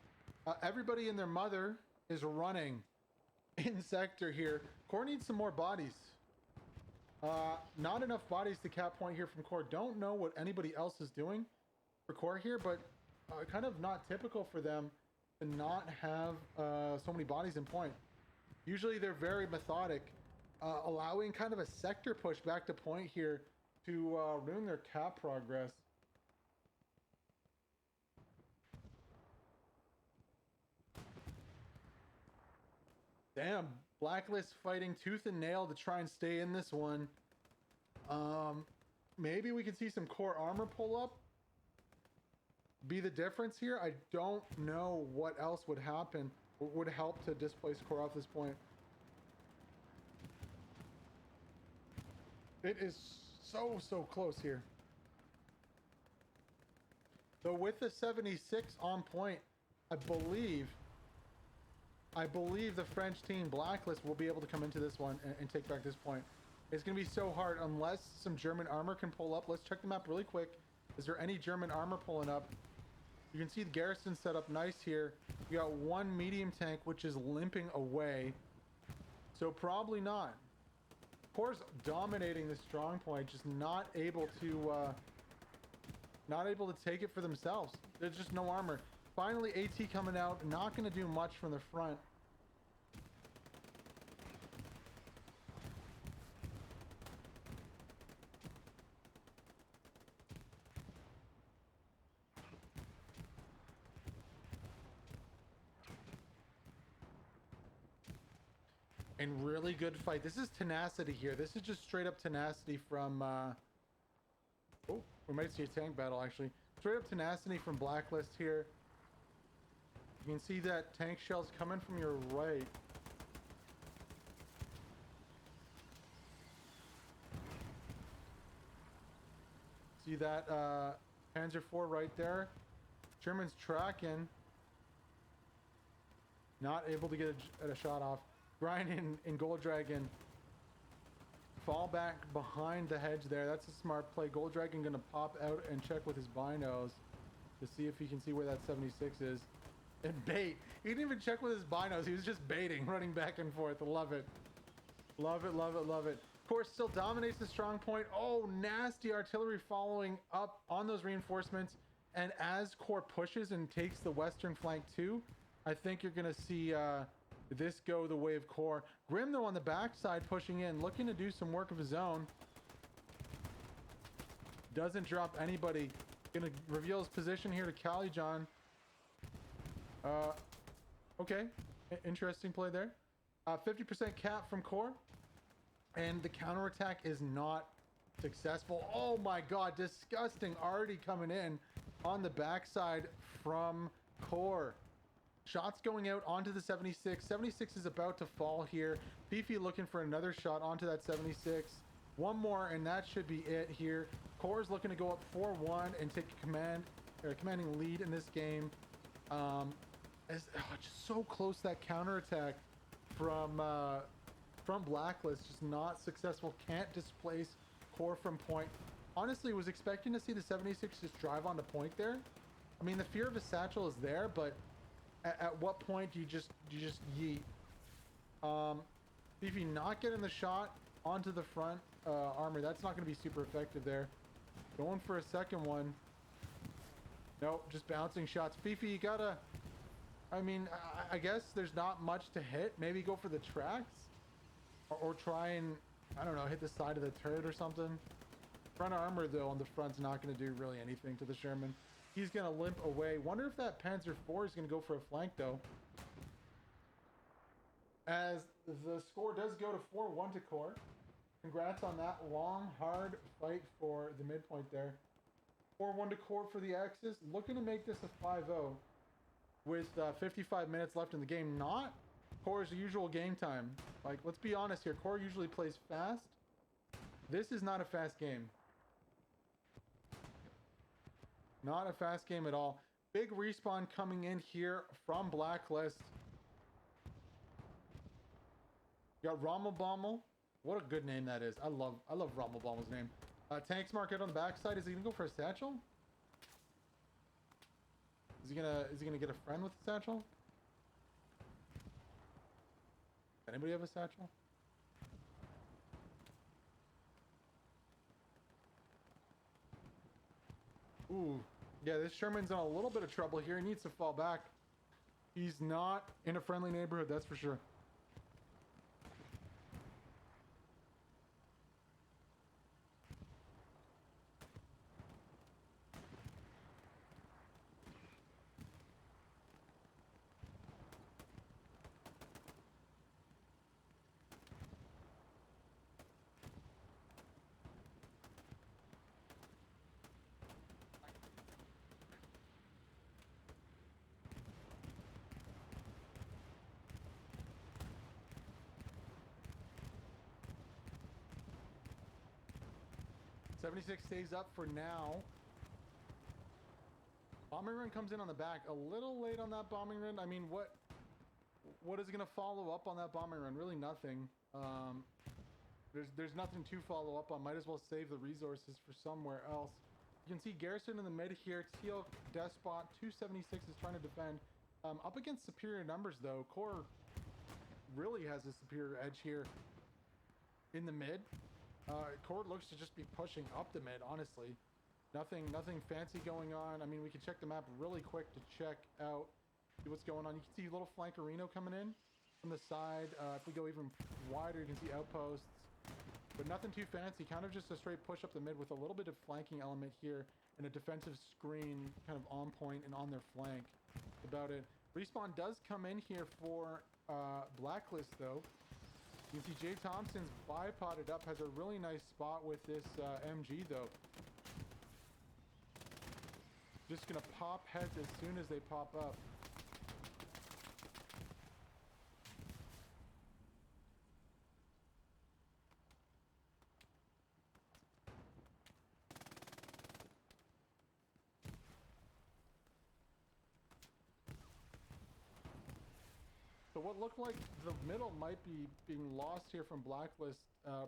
Everybody and their mother is running in sector here. Core needs some more bodies. Not enough bodies to cap point here from Core. Don't know what anybody else is doing for Core here, but kind of not typical for them to not have so many bodies in point. Usually they're very methodic, allowing kind of a sector push back to point here to ruin their cap progress. Damn, Blacklist fighting tooth and nail to try and stay in this one. Maybe we could see some core armor pull up. Be the difference here. I don't know what else would happen or would help to displace core off this point. It is so close here. Though with the 76 on point, I believe the French team Blacklist will be able to come into this one and take back this point. It's going to be so hard unless some German armor can pull up. Let's check the map really quick. Is there any German armor pulling up? You can see the garrison set up nice here. You got one medium tank, which is limping away. So probably not. Core's dominating the strong point, just not able to take it for themselves. There's just no armor. Finally, AT coming out, not going to do much from the front. And really good fight. This is tenacity here. This is just straight up tenacity from oh, we might see a tank battle actually. Straight up tenacity from Blacklist here. You can see that tank shells coming from your right. See that Panzer IV right there. German's tracking. Not able to get a shot off. Brian in Gold Dragon fall back behind the hedge there. That's a smart play. Gold Dragon gonna pop out and check with his binos to see if he can see where that 76 is. And bait. He didn't even check with his binos. He was just baiting, running back and forth. Love it. Love it, love it, love it. Of course, still dominates the strong point. Oh, nasty artillery following up on those reinforcements. And as Core pushes and takes the western flank too, I think you're gonna see this go the way of Core. Grim, though, on the backside pushing in, looking to do some work of his own. Doesn't drop anybody. Gonna reveal his position here to Calijon. Okay. Interesting play there. 50% cap from Core. And the counterattack is not successful. Oh my god, disgusting. Already coming in on the backside from Core. Shots going out onto the 76. 76 is about to fall here. Fifi looking for another shot onto that 76. One more and that should be it here. Core's looking to go up 4-1 and take a commanding lead in this game. Just so close, that counterattack from Blacklist, just not successful. Can't displace Core from point. Honestly, was expecting to see the 76 just drive onto point there. I mean, the fear of a satchel is there, but at what point do you just yeet? Fifi not getting the shot onto the front armor. That's not going to be super effective there. Going for a second one. Nope, just bouncing shots. Fifi, you gotta... I mean, I guess there's not much to hit. Maybe go for the tracks. Or try and, I don't know, hit the side of the turret or something. Front armor, though, on the front's not going to do really anything to the Sherman. He's going to limp away. Wonder if that Panzer IV is going to go for a flank, though. As the score does go to 4-1 to Core. Congrats on that long, hard fight for the midpoint there. 4-1 to Core for the Axis. Looking to make this a 5-0 with 55 minutes left in the game. Not Core's usual game time. Like, let's be honest here. Core usually plays fast. This is not a fast game. Not a fast game at all. Big respawn coming in here from Blacklist. You got Rommelbommel. What a good name that is. I love Rommelbommel's name. Tanks market on the backside. Is he gonna go for a satchel? Is he gonna get a friend with the satchel? Anybody have a satchel? Ooh, yeah, this Sherman's in a little bit of trouble here. He needs to fall back. He's not in a friendly neighborhood, that's for sure. 76 stays up for now. Bombing run comes in on the back. A little late on that bombing run. I mean, what is going to follow up on that bombing run? Really nothing. There's nothing to follow up on. Might as well save the resources for somewhere else. You can see Garrison in the mid here. Teal Despot 276 is trying to defend. Up against superior numbers though. Core really has a superior edge here in the mid. Core looks to just be pushing up the mid, honestly. Nothing fancy going on. I mean, we can check the map really quick to check out what's going on. You can see a little flankerino coming in from the side. If we go even wider, you can see outposts. But nothing too fancy, kind of just a straight push up the mid with a little bit of flanking element here and a defensive screen kind of on point and on their flank. About it. Respawn does come in here for Blvklist though. You can see Jay Thompson's bipoded up, has a really nice spot with this MG though. Just gonna pop heads as soon as they pop up. So what looked like the middle might be being lost here from Blvklist.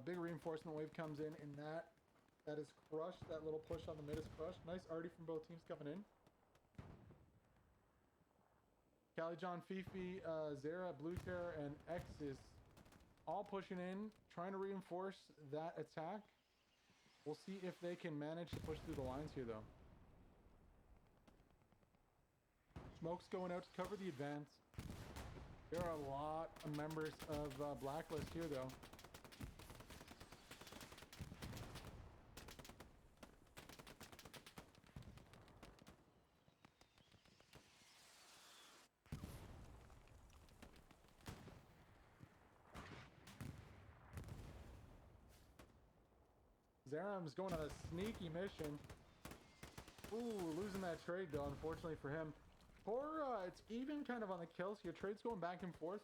Big reinforcement wave comes in, and that is crushed. That little push on the mid is crushed. Nice arty from both teams coming in. Cali John, Fifi, Zera, Blue Terror, and X's all pushing in, trying to reinforce that attack. We'll see if they can manage to push through the lines here, though. Smoke's going out to cover the advance. There are a lot of members of Blvklist here, though. Zaram's going on a sneaky mission. Ooh, losing that trade, though, unfortunately for him. It's even kind of on the kills here. Trade's going back and forth.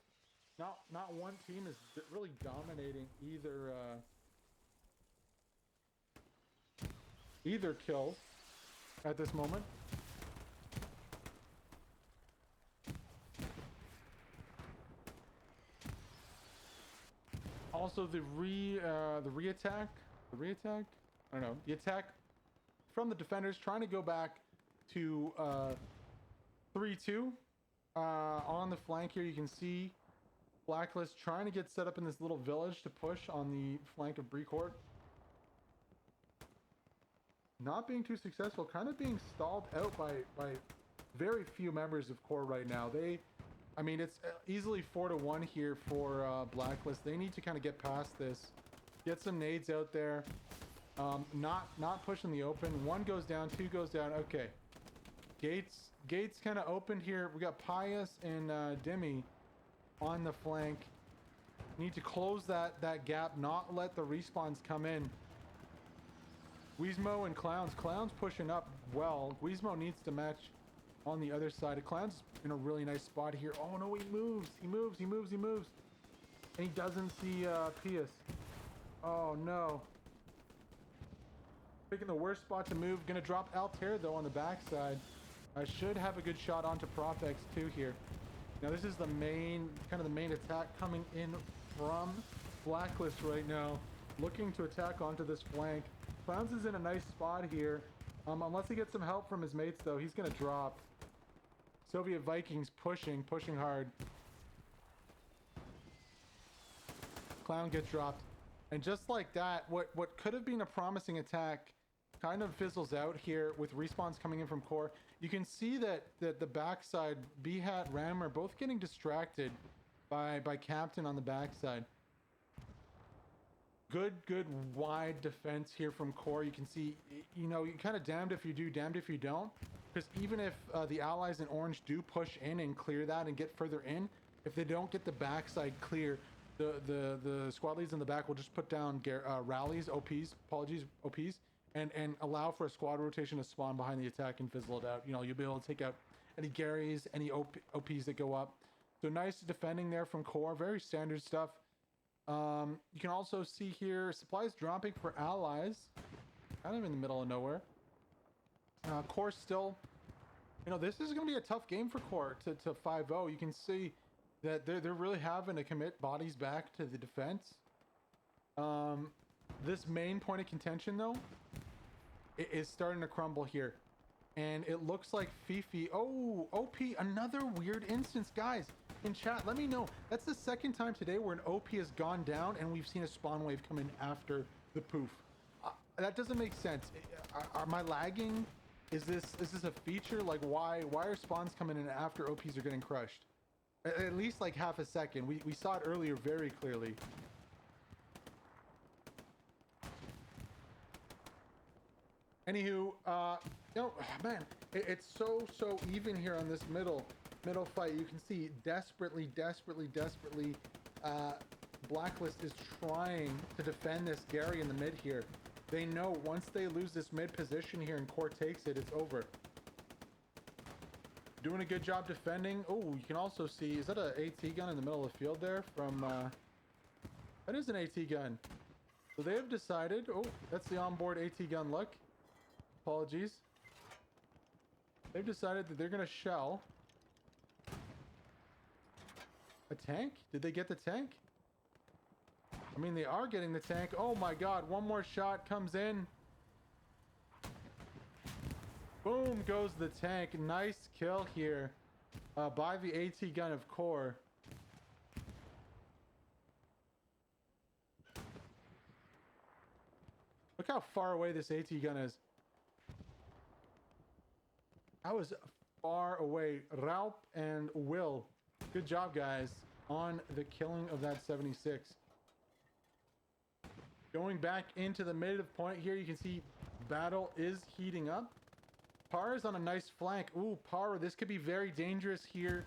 Not one team is really dominating either kill at this moment. Also, the attack. I don't know. The attack from the defenders trying to go back to 3-2 on the flank here. You can see Blvklist trying to get set up in this little village to push on the flank of Brecourt. Not being too successful, kind of being stalled out by very few members of Core right now. I mean, it's easily 4-1 here for Blvklist. They need to kind of get past this, get some nades out there, not pushing the open. One goes down, two goes down. Okay, Gates kind of opened here. We got Pius and Demi on the flank. Need to close that gap, not let the respawns come in. Weezmo and Clowns pushing up well. Weezmo needs to match on the other side. Clowns in a really nice spot here. Oh no, he moves. And he doesn't see Pius. Oh no. Picking the worst spot to move. Gonna drop Altair though on the backside. I should have a good shot onto Propex too here. Now this is the main attack coming in from Blvklist right now. Looking to attack onto this flank. Clowns is in a nice spot here. Unless he gets some help from his mates though, he's gonna drop. Soviet Vikings pushing hard. Clown gets dropped. And just like that, what could have been a promising attack kind of fizzles out here with respawns coming in from Core. You can see that the backside, B-Hat, Ram are both getting distracted by Captain on the backside. Good wide defense here from Core. You can see, you know, you're kind of damned if you do, damned if you don't. Because even if the allies in orange do push in and clear that and get further in, if they don't get the backside clear, the squad leads in the back will just put down rallies, OPs, and allow for a squad rotation to spawn behind the attack and fizzle it out. You know, you'll be able to take out any Garys, any OPs that go up. So nice defending there from Core. Very standard stuff. You can also see here supplies dropping for allies. kind of in the middle of nowhere. Core still, you know, this is going to be a tough game for Core to 5-0. You can see that they're really having to commit bodies back to the defense. This main point of contention, though, is starting to crumble here. And it looks like Fifi... Oh, OP, another weird instance. Guys, in chat, let me know. That's the second time today where an OP has gone down and we've seen a spawn wave come in after the poof. That doesn't make sense. Am I lagging? Is this a feature? Like, why are spawns coming in after OPs are getting crushed? At least like half a second. We saw it earlier very clearly. Anywho, you know, man, it's so even here on this middle fight. You can see desperately, Blvklist is trying to defend this Gary in the mid here. They know once they lose this mid position here and Core takes it, it's over. Doing a good job defending. Oh, you can also see, is that an AT gun in the middle of the field there from, that is an AT gun. So they have decided, oh, that's the onboard AT gun look. Apologies. They've decided that they're going to shell a tank. Did they get the tank? I mean, they are getting the tank. Oh my god, one more shot comes in. Boom goes the tank. Nice kill here by the AT gun of Core. Look how far away this AT gun is. That was far away. Raup and Will, good job, guys, on the killing of that 76. Going back into the mid of point here, you can see battle is heating up. Para's on a nice flank. Ooh, Para, this could be very dangerous here.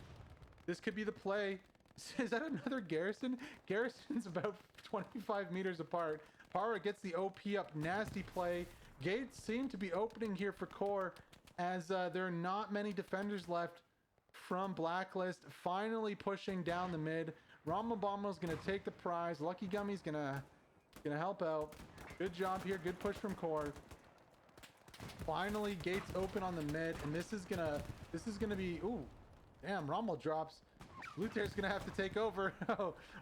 This could be the play. Is that another Garrison? Garrison's about 25 meters apart. Para gets the OP up. Nasty play. Gates seem to be opening here for Core, as there are not many defenders left from Blvklist. Finally pushing down the mid. Ramabama's gonna take the prize. Lucky Gummy's gonna help out. Good job here. Good push from Core. Finally, Gates open on the mid, and this is gonna be, ooh, damn, Rommel drops. Luther's gonna have to take over.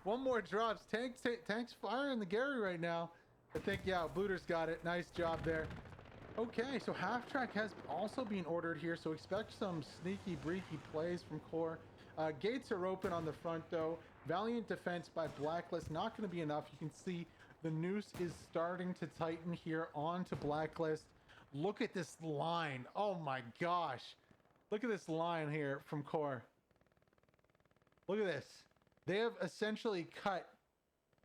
One more drops. Tank's firing the Gary right now. I think, yeah, Bluter's got it. Nice job there. Okay, so half track has also been ordered here, so expect some sneaky, breaky plays from Core. Gates are open on the front, though. Valiant defense by Blvklist, not going to be enough. You can see the noose is starting to tighten here onto Blvklist. Look at this line. Oh my gosh. Look at this line here from Core. Look at this. They have essentially cut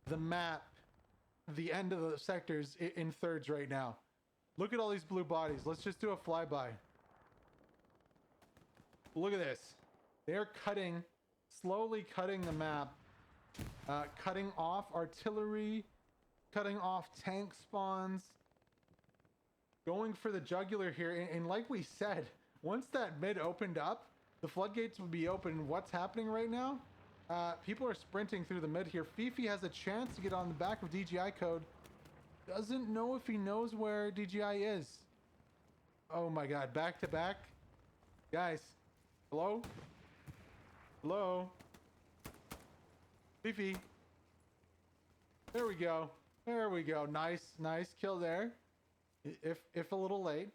the map, the end of the sectors in thirds right now. Look at all these blue bodies. Let's just do a flyby. Look at this. They're cutting, slowly cutting the map, cutting off artillery, cutting off tank spawns, going for the jugular here. And like we said, once that mid opened up, the floodgates would be open. What's happening right now? People are sprinting through the mid here. Fifi has a chance to get on the back of DGI code. Doesn't know if he knows where DGI is. Oh my god, back to back. Guys, hello? Hello? Fifi. There we go. There we go. Nice kill there. If a little late.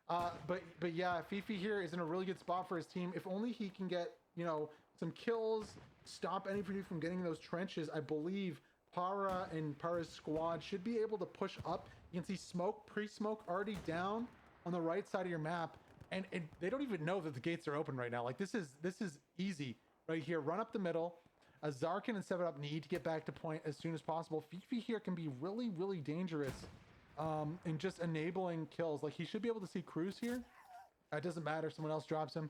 But yeah, Fifi here is in a really good spot for his team. If only he can get, you know, some kills, stop anybody from getting those trenches, I believe Para and Para's squad should be able to push up. You can see smoke, pre-smoke already down on the right side of your map, and they don't even know that the gates are open right now. Like, this is easy right here. Run up the middle. Zarkin and 7up need to get back to point as soon as possible. Fifi here can be really dangerous in just enabling kills. Like, he should be able to see Cruz here. It doesn't matter if someone else drops him.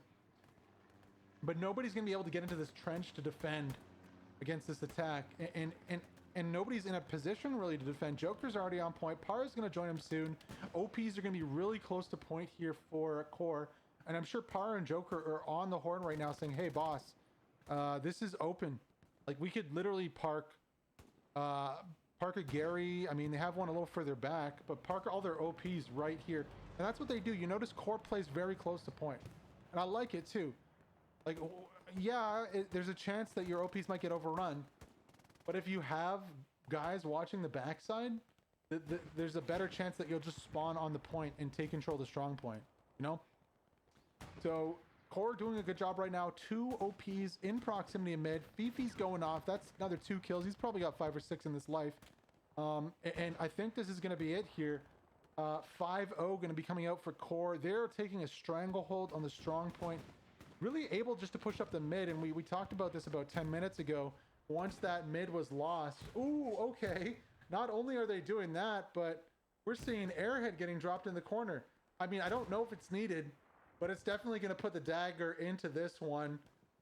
But nobody's going to be able to get into this trench to defend against this attack. And nobody's in a position really to defend. Joker's already on point. Para's going to join him soon. OPs are going to be really close to point here for Core. And I'm sure Para and Joker are on the horn right now saying, hey, boss, this is open. Like, we could literally park Parker, Gary, I mean, they have one a little further back, but Parker, all their OPs right here. And that's what they do. You notice Core plays very close to point. And I like it too. Like, yeah, there's a chance that your OPs might get overrun. But if you have guys watching the backside, there's a better chance that you'll just spawn on the point and take control of the strong point, you know? So Core doing a good job right now. 2 OPs in proximity of mid. Fifi's going off. That's another 2 kills. He's probably got 5 or 6 in this life. And I think this is going to be it here. 5-0 going to be coming out for Core. They're taking a stranglehold on the strong point. Really able just to push up the mid. And we talked about this about 10 minutes ago. Once that mid was lost. Ooh, okay. Not only are they doing that, but we're seeing Airhead getting dropped in the corner. I mean, I don't know if it's needed, but it's definitely going to put the dagger into this one.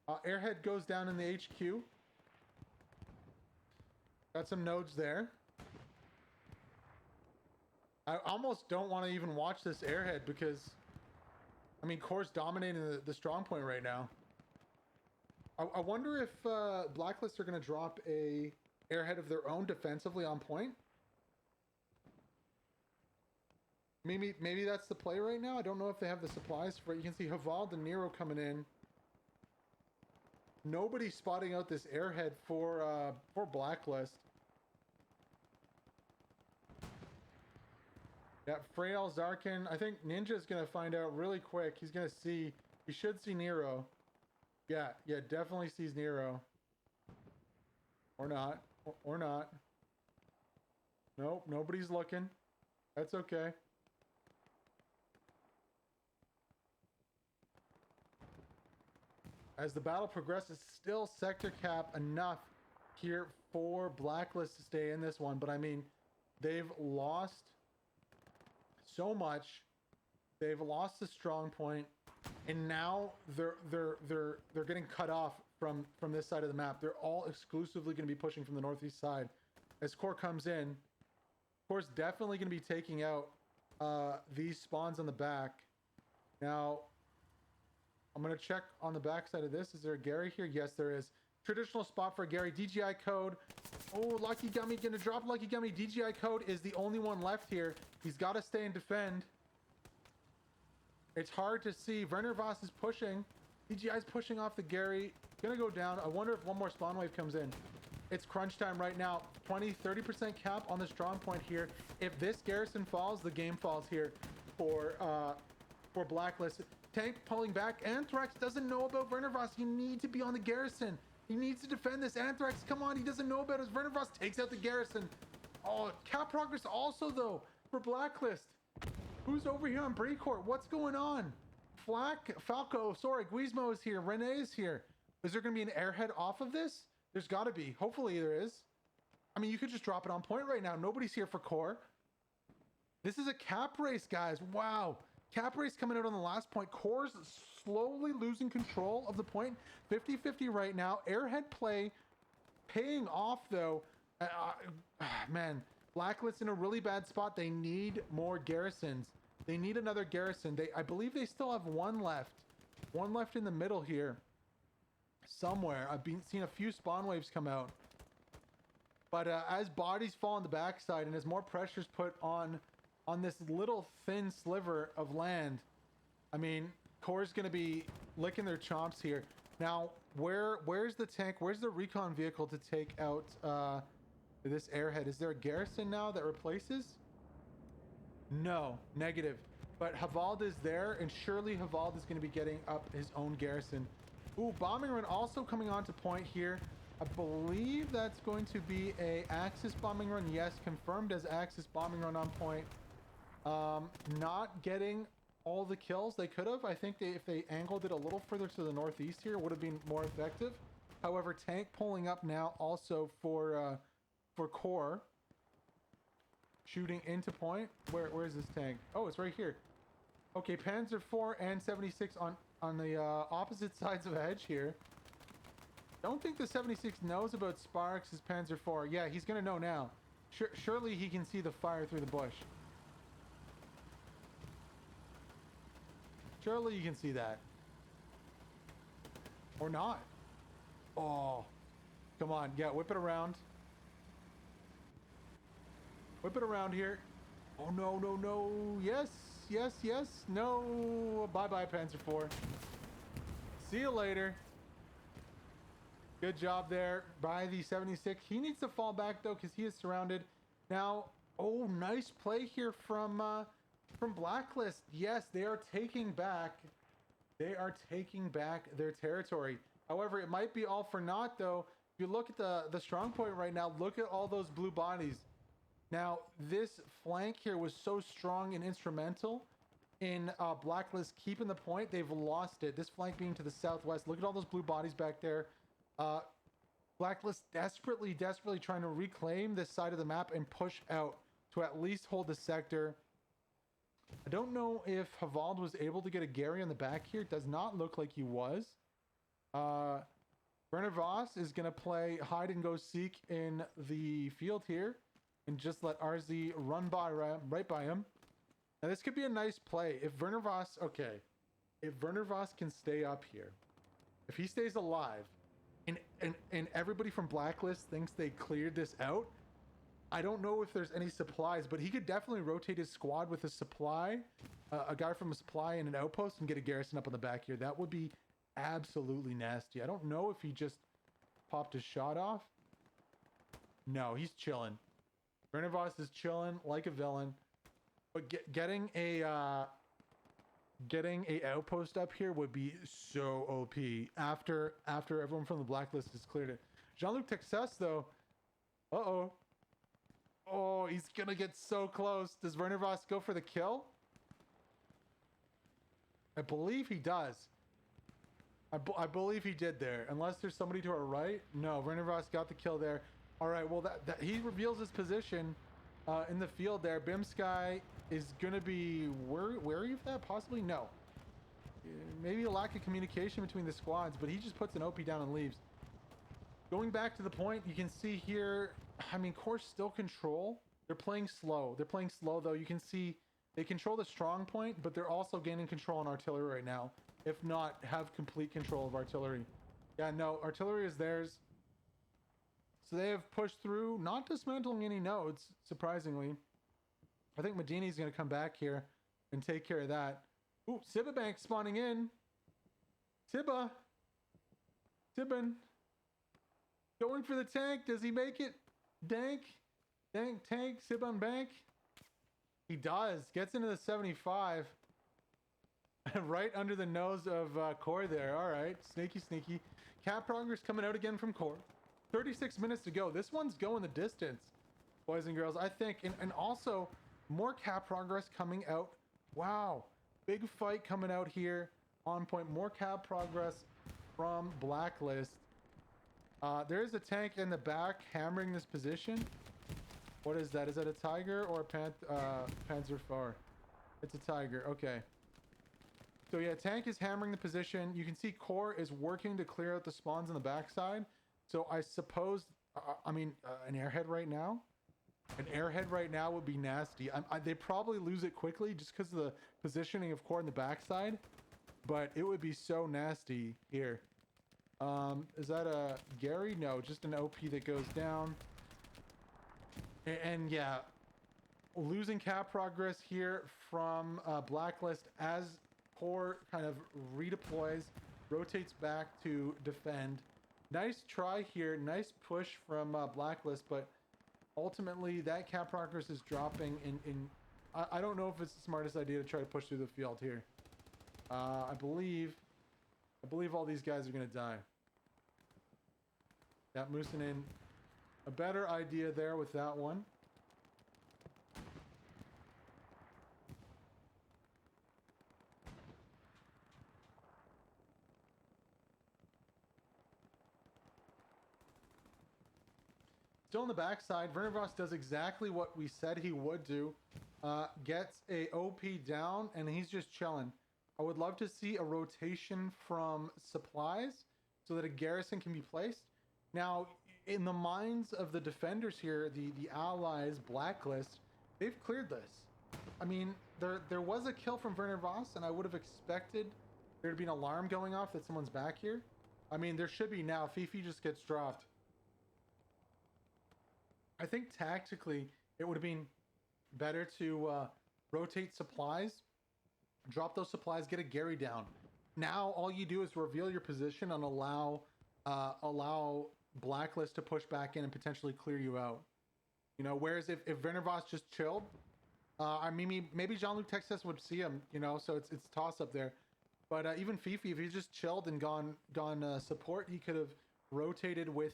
Airhead goes down in the HQ. Got some nodes there. I almost don't want to even watch this Airhead because, I mean, Core's dominating the strong point right now. I wonder if Blvklist are going to drop a Airhead of their own defensively on point. Maybe that's the play right now. I don't know if they have the supplies for it. You can see Havald and Nero coming in. Nobody spotting out this Airhead for Blvklist. Yeah, Frail, Zarkin. I think Ninja's going to find out really quick. He's going to see. He should see Nero. Yeah, definitely sees Nero. Or not. Or not. Nope, nobody's looking. That's okay. As the battle progresses, still sector cap enough here for Blvklist to stay in this one. But I mean, they've lost so much. They've lost the strong point, and now they're getting cut off from this side of the map. They're all exclusively going to be pushing from the northeast side. As Core comes in, Core's definitely going to be taking out these spawns on the back. Now, I'm going to check on the back side of this. Is there a Gary here? Yes, there is. Traditional spot for Gary. DGI code. Oh, Lucky Gummy going to drop Lucky Gummy. DGI code is the only one left here. He's got to stay and defend. It's hard to see. Werner Voss is pushing. DGI's pushing off the Gary. Going to go down. I wonder if one more spawn wave comes in. It's crunch time right now. 20-30% cap on the strong point here. If this garrison falls, the game falls here for Blvklist. Tank pulling back. Anthrax doesn't know about Werner Voss. You need to be on the garrison. He needs to defend this. Anthrax, come on. He doesn't know about it. Werner Voss takes out the garrison. Oh, cap progress also, though, for Blvklist. Who's over here on Brecourt? What's going on? Falco, sorry, Guizmo is here. Rene is here. Is there going to be an Airhead off of this? There's got to be. Hopefully there is. I mean, you could just drop it on point right now. Nobody's here for Core. This is a cap race, guys. Wow. Cap race coming out on the last point. Core's slowly losing control of the point. 50-50 right now. Airhead play paying off, though. Man, Blvklist in a really bad spot. They need more garrisons. They need another garrison. I believe they still have one left. One left in the middle here. Somewhere. I've seen a few spawn waves come out. But as bodies fall on the backside and as more pressure's put on this little thin sliver of land, I mean, Core's going to be licking their chomps here. Now, where's the tank? Where's the recon vehicle to take out this Airhead? Is there a garrison now that replaces? No, negative. But Havald is there, and surely Havald is going to be getting up his own garrison. Ooh, bombing run also coming on to point here. I believe that's going to be a Axis bombing run. Yes, confirmed as Axis bombing run on point. Not getting all the kills they could have. I think if they angled it a little further to the northeast here, it would have been more effective. However, tank pulling up now also for Core. Shooting into point. Where is this tank? Oh, it's right here. Okay, Panzer IV and 76 on the opposite sides of edge here. Don't think the 76 knows about Sparks' Panzer IV. Yeah, he's gonna know now. Surely he can see the fire through the bush. Surely you can see that. Or not. Oh. Come on. Yeah, whip it around. Whip it around here. Oh, no, no, no. Yes, yes, yes. No. Bye-bye, Panzer IV. See you later. Good job there by the 76. He needs to fall back, though, because he is surrounded. Now, oh, nice play here from Blvklist. Yes, they are taking back. They are taking back their territory. However, it might be all for naught, though. If you look at the strong point right now, look at all those blue bodies. Now, this flank here was so strong and instrumental in Blvklist keeping the point. They've lost it. This flank being to the southwest. Look at all those blue bodies back there. Blvklist desperately trying to reclaim this side of the map and push out to at least hold the sector. I don't know if Havald was able to get a Gary on the back here. It does not look like he was. Werner Voss is going to play hide and go seek in the field here and just let RZ run by right by him. Now this could be a nice play. If Werner Voss, okay, if Werner Voss can stay up here, if he stays alive, and everybody from Blvklist thinks they cleared this out, I don't know if there's any supplies, but he could definitely rotate his squad with a supply, a guy from a supply and an outpost, and get a garrison up on the back here. That would be absolutely nasty. I don't know if he just popped his shot off. No, he's chilling. Werner Voss is chilling like a villain. But getting a outpost up here would be so OP after everyone from the Blvklist has cleared it. Jean-Luc Texas, though. Uh-oh. Oh, he's gonna get so close. Does Werner Voss go for the kill? I believe he does. I believe he did there. Unless there's somebody to our right. No, Werner Voss got the kill there. All right, well, that he reveals his position in the field there. Bimsky is going to be wary of that? Possibly? No. Maybe a lack of communication between the squads, but he just puts an OP down and leaves. Going back to the point, you can see here, I mean, Course still control. They're playing slow. They're playing slow, though. You can see they control the strong point, but they're also gaining control on artillery right now. If not, have complete control of artillery. Yeah, no, artillery is theirs. So they have pushed through, not dismantling any nodes, surprisingly. I think Medini's going to come back here and take care of that. Ooh, Sibabank spawning in. Tibbin. Going for the tank. Does he make it? Tank, Siban Bank. He does. Gets into the 75. Right under the nose of Core there. All right. Sneaky. Cap progress coming out again from Core. 36 minutes to go. This one's going the distance, boys and girls, I think. And also, more cap progress coming out. Wow. Big fight coming out here. On point. More cap progress from Blvklist. There is a tank in the back hammering this position. What is that? Is that a Tiger or a Panzer IV? It's a Tiger. Okay. So yeah, tank is hammering the position. You can see Core is working to clear out the spawns on the backside. So I suppose, an airhead right now? An airhead right now would be nasty. They probably lose it quickly just because of the positioning of Core on the backside. But it would be so nasty here. Is that a Gary? No, just an OP that goes down. And yeah, losing cap progress here from Blvklist as Core kind of redeploys, rotates back to defend. Nice try here, nice push from Blvklist, but ultimately that cap progress is dropping in I don't know if it's the smartest idea to try to push through the field here. I believe all these guys are going to die. Yeah, Moosenin, a better idea there with that one. Still on the backside, Werner Voss does exactly what we said he would do. Gets a OP down, and he's just chilling. I would love to see a rotation from supplies so that a garrison can be placed. Now, in the minds of the defenders here, the allies, Blvklist, they've cleared this. I mean, there was a kill from Werner Voss, and I would have expected there to be an alarm going off that someone's back here. I mean, there should be now. Fifi just gets dropped. I think tactically, it would have been better to rotate supplies, drop those supplies, get a Gary down. Now all you do is reveal your position and allow Blacklist to push back in and potentially clear you out. You know, whereas if Venervas just chilled, I mean, maybe Jean-Luc Texas would see him, you know, so it's toss up there. But even Fifi, if he just chilled and gone support, he could have rotated with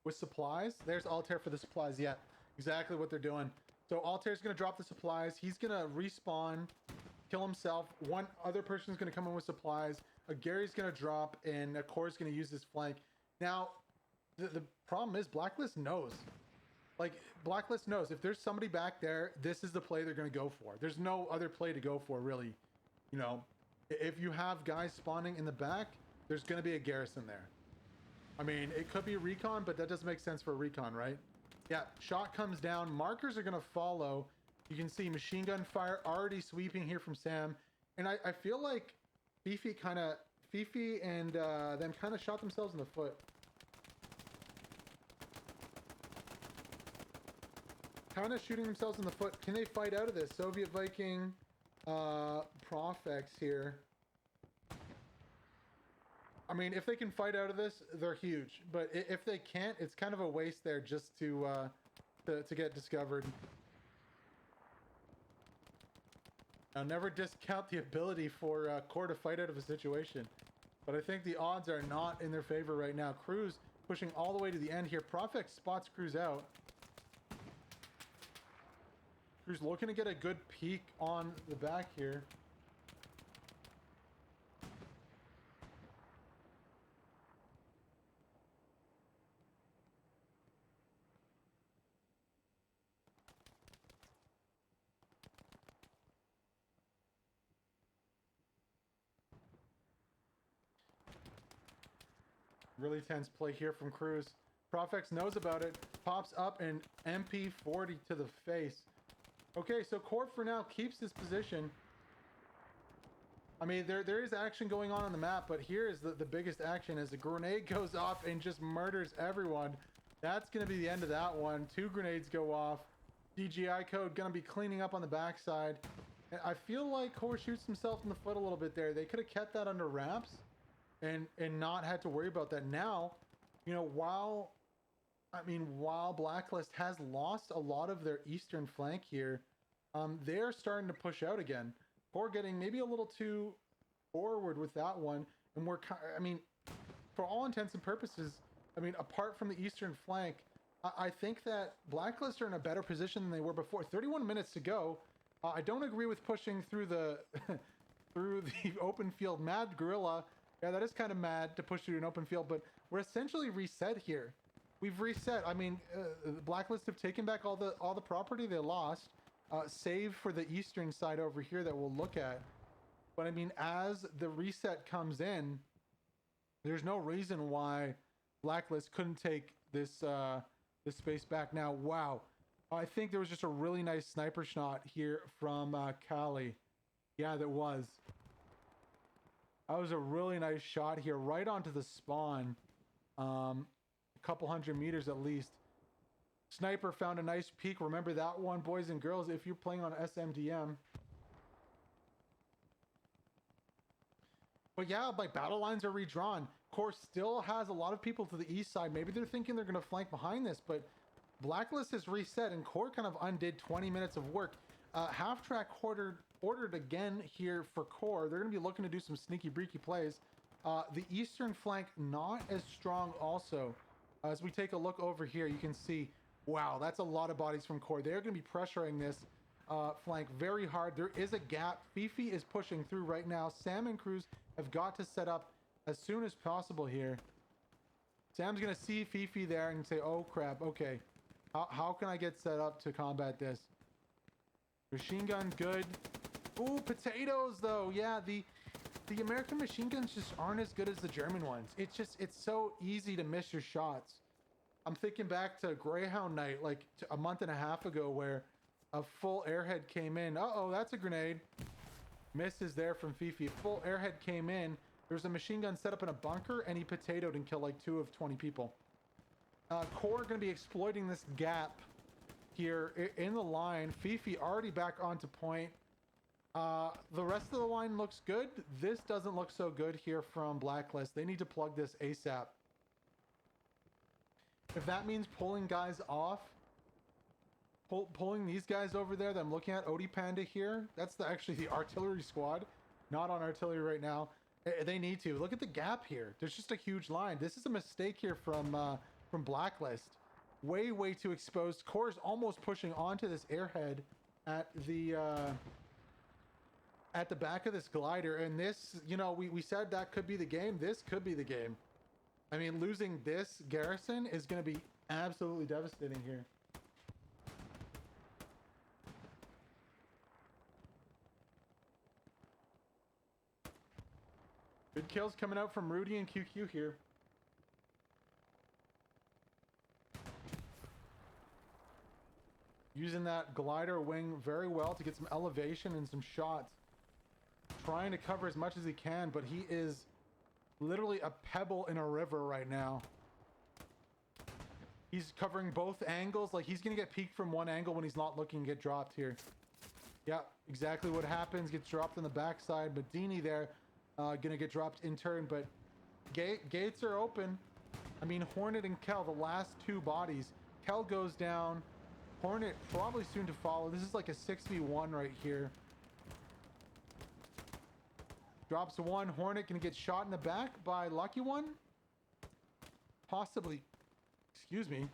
with supplies. There's Altair for the supplies. Yeah, exactly what they're doing. So Altair's going to drop the supplies. He's going to respawn, kill himself. One other person's going to come in with supplies. Gary's going to drop, and Core's going to use his flank. Now, the problem is Blacklist knows. Like, Blacklist knows if there's somebody back there, this is the play they're going to go for. There's no other play to go for, really. You know, if you have guys spawning in the back, there's going to be a garrison there. I mean, it could be a recon, but that doesn't make sense for a recon, right? Yeah, shot comes down. Markers are going to follow. You can see machine gun fire already sweeping here from Sam. And I feel like Fifi and them kind of shot themselves in the foot. Kind of shooting themselves in the foot. Can they fight out of this? Soviet Viking, Profex here. I mean, if they can fight out of this, they're huge. But if they can't, it's kind of a waste there just to get discovered. Now, never discount the ability for Core to fight out of a situation. But I think the odds are not in their favor right now. Cruz pushing all the way to the end here. Profex spots Cruz out. Cruz looking to get a good peek on the back here. Really tense play here from Cruz. Profex knows about it. Pops up and MP40 to the face. Okay, so Core for now keeps this position. I mean, there is action going on the map, but here is the biggest action as a grenade goes off and just murders everyone. That's going to be the end of that one. 2 grenades go off. DGI code going to be cleaning up on the backside. And I feel like Core shoots himself in the foot a little bit there. They could have kept that under wraps and not had to worry about that. Now, you know, while Blacklist has lost a lot of their eastern flank here, they're starting to push out again. Core getting maybe a little too forward with that one. And I mean, for all intents and purposes, I mean, apart from the eastern flank, I think that Blacklist are in a better position than they were before. 31 minutes to go. I don't agree with pushing through the through the open field. Mad Gorilla. Yeah, that is kind of mad to push through an open field, but we're essentially reset here. We've reset. I mean, Blacklist have taken back all the property they lost, save for the eastern side over here that we'll look at. But I mean, as the reset comes in, there's no reason why Blacklist couldn't take this this space back. Now, wow, I think there was just a really nice sniper shot here from Kali. Yeah, that was. That was a really nice shot here, right onto the spawn. A couple hundred meters at least. Sniper found a nice peek. Remember that one, boys and girls, if you're playing on SMDM. But yeah, like, battle lines are redrawn. Core still has a lot of people to the east side. Maybe they're thinking they're going to flank behind this, but Blacklist is reset, and Core kind of undid 20 minutes of work. Half-track ordered again here for Core. They're going to be looking to do some sneaky breaky plays. The eastern flank not as strong also. As we take a look over here, you can see, wow, that's a lot of bodies from Core. They're going to be pressuring this flank very hard. There is a gap. Fifi is pushing through right now. Sam and Cruz have got to set up as soon as possible here. Sam's going to see Fifi there and say, oh crap, okay. How can I get set up to combat this? Machine gun, good. Ooh, potatoes though. Yeah, the American machine guns just aren't as good as the German ones. It's so easy to miss your shots. I'm thinking back to Greyhound Night, like a month and a half ago, where a full airhead came in. Uh-oh, that's a grenade. Misses there from Fifi. Full airhead came in. There's a machine gun set up in a bunker, and he potatoed and killed like 2 of 20 people. Core are going to be exploiting this gap here in the line. Fifi already back onto point. The rest of the line looks good. This doesn't look so good here from Blvklist. They need to plug this ASAP. If that means pulling guys off, pulling these guys over there that I'm looking at, Odie Panda here, that's actually the artillery squad, not on artillery right now. They need to. Look at the gap here. There's just a huge line. This is a mistake here from Blvklist. Way too exposed. Core's almost pushing onto this airhead at the back of this glider, and this, you know, we said that could be the game. This could be the game. I mean, losing this garrison is going to be absolutely devastating here. Good kills coming out from Rudy and QQ here. Using that glider wing very well to get some elevation and some shots. Trying to cover as much as he can, but he is literally a pebble in a river right now. He's covering both angles. Like, he's gonna get peeked from one angle when he's not looking to get dropped here. Yeah, exactly what happens. Gets dropped on the backside. Medini there, gonna get dropped in turn, but gates are open. I mean, Hornet and Kel, the last two bodies. Kel goes down. Hornet probably soon to follow. This is like a 6v1 right here. Drops one. Hornet gonna get shot in the back by Lucky One. Possibly. Excuse me.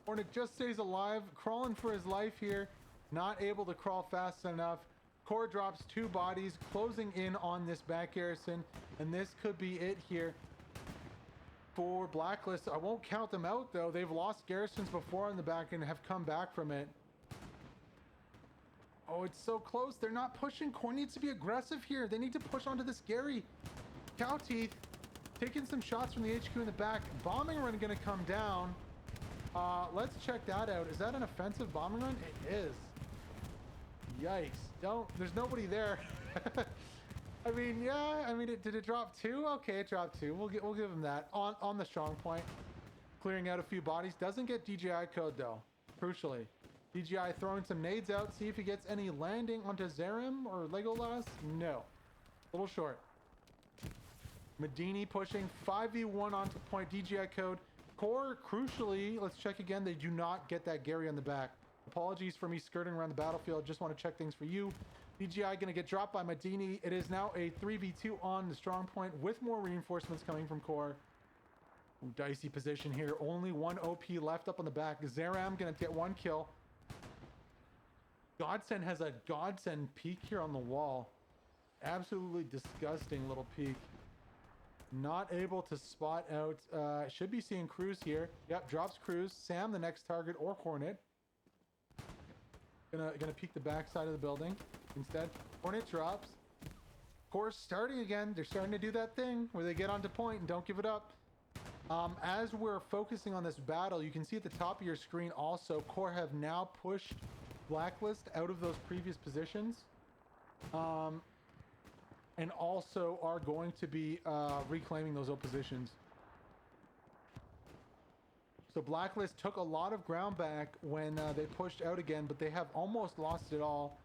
Hornet just stays alive, crawling for his life here. Not able to crawl fast enough. Core drops two bodies, closing in on this back garrison, and this could be it here for Blvklist. I won't count them out though. They've lost garrisons before on the back and have come back from it. Oh, it's so close. They're not pushing. Core needs to be aggressive here. They need to push onto this Gary. Cow Teeth taking some shots from the HQ in the back. Bombing run going to come down. Let's check that out. Is that an offensive bombing run? It is. Yikes. There's nobody there. I mean, yeah. I mean, did it drop two? Okay, it dropped two. We'll give him that. On the strong point. Clearing out a few bodies. Doesn't get DJI code though. Crucially. DJI throwing some nades out, see if he gets any landing onto Zerem or Legolas. No. A little short. Medini pushing 5v1 onto point. DJI code. Core, crucially, let's check again. They do not get that Gary on the back. Apologies for me skirting around the battlefield. Just want to check things for you. DJI going to get dropped by Medini. It is now a 3v2 on the strong point with more reinforcements coming from Core. Ooh, dicey position here. Only one OP left up on the back. Zeram going to get one kill. Godsend has a Godsend peak here on the wall. Absolutely disgusting little peak. Not able to spot out. Should be seeing Cruz here. Yep, drops Cruz. Sam, the next target, or Hornet. Gonna peek the backside of the building. Instead, Hornet drops. Core's starting again. They're starting to do that thing where they get onto point and don't give it up. As we're focusing on this battle, you can see at the top of your screen also, Core have now pushed Blvklist out of those previous positions, and also are going to be reclaiming those positions. So Blvklist took a lot of ground back when they pushed out again, but they have almost lost it all.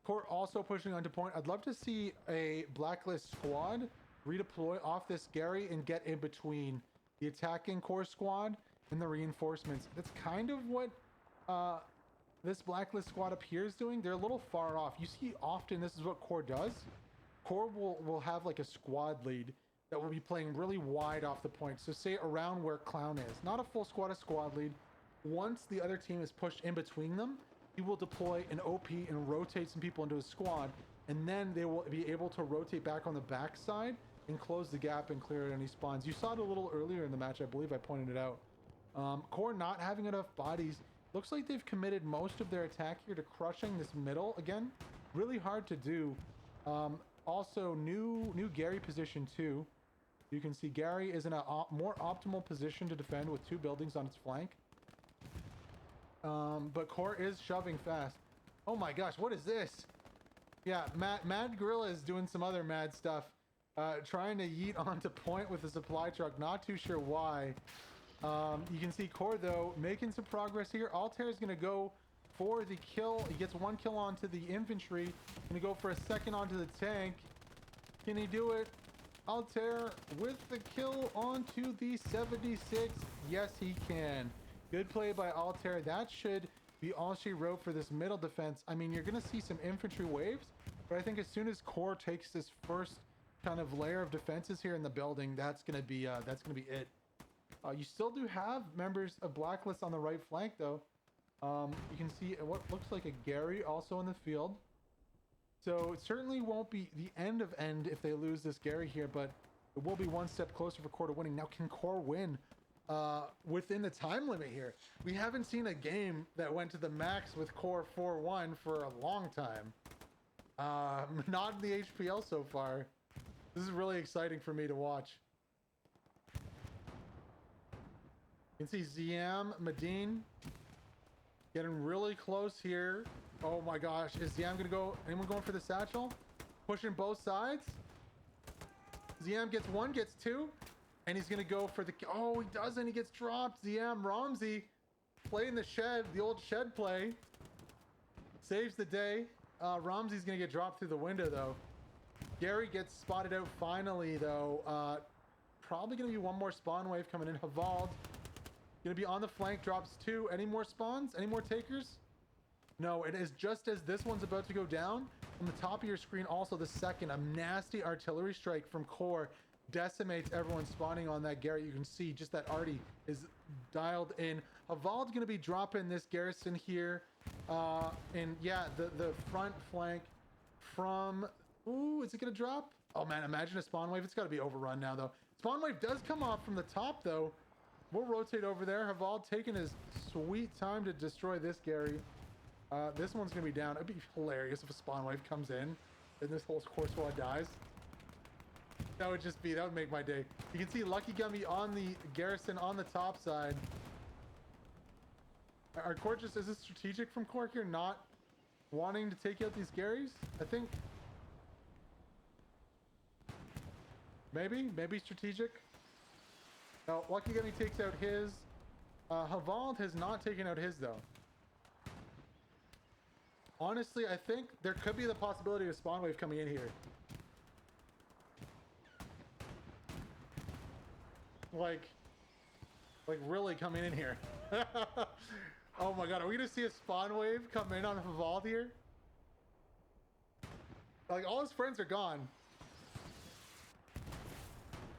Core also pushing onto point. I'd love to see a Blvklist squad redeploy off this Gary and get in between the attacking Core squad and the reinforcements. That's kind of what this Blvklist squad up here is doing. They're a little far off. You see often this is what Core does. Core will have like a squad lead that will be playing really wide off the point. So say around where Clown is. Not a full squad, a squad lead. Once the other team is pushed in between them, he will deploy an OP and rotate some people into a squad. And then they will be able to rotate back on the backside and close the gap and clear out any spawns. You saw it a little earlier in the match. I believe I pointed it out. Core not having enough bodies. Looks like they've committed most of their attack here to crushing this middle. Again, really hard to do. Also, new Gary position too. You can see Gary is in a more optimal position to defend with two buildings on its flank. But Core is shoving fast. Oh my gosh, what is this? Yeah, Mad Gorilla is doing some other mad stuff. Trying to yeet onto point with a supply truck. Not too sure why. You can see Core, though, making some progress here. Altair is going to go for the kill. He gets one kill onto the infantry. Going to go for a second onto the tank. Can he do it? Altair with the kill onto the 76. Yes, he can. Good play by Altair. That should be all she wrote for this middle defense. I mean, you're going to see some infantry waves, but I think as soon as Core takes this first kind of layer of defenses here in the building, that's going to be it. You still do have members of Blacklist on the right flank, though. You can see what looks like a Gary also in the field. So it certainly won't be the end of end if they lose this Gary here, but it will be one step closer for Core to winning. Now, can Core win within the time limit here? We haven't seen a game that went to the max with Core 4-1 for a long time. Not in the HPL so far. This is really exciting for me to watch. You can see Ziam, Medine getting really close here. Oh my gosh, is Ziam gonna go? Anyone going for the satchel? Pushing both sides. Ziam gets one, gets two, and he's gonna go for the. Oh, he doesn't. He gets dropped. Ziam Ramsey playing the shed, the old shed play. Saves the day. Ramsey's gonna get dropped through the window though. Gary gets spotted out finally though. Probably gonna be one more spawn wave coming in. Havald gonna be on the flank, drops two. Any more spawns? Any more takers? No, it is just as this one's about to go down. On the top of your screen, also the second, a nasty artillery strike from Core decimates everyone spawning on that Garrett. You can see just that Artie is dialed in. Havald's gonna be dropping this garrison here. And yeah, the front flank from, ooh, is it gonna drop? Oh man, imagine a spawn wave. It's gotta be overrun now though. Spawn wave does come off from the top though. We'll rotate over there. Havald taking his sweet time to destroy this Gary. This one's gonna be down. It'd be hilarious if a spawn wave comes in and this whole core squad dies. That would make my day. You can see Lucky Gummy on the garrison on the top side. Our core is this strategic from Core here, not wanting to take out these Garys? I think maybe strategic. Now, Lucky Gummy takes out his. Havald has not taken out his though. Honestly, I think there could be the possibility of spawn wave coming in here. Like really coming in here. Oh my god, are we gonna see a spawn wave come in on Havald here? Like all his friends are gone.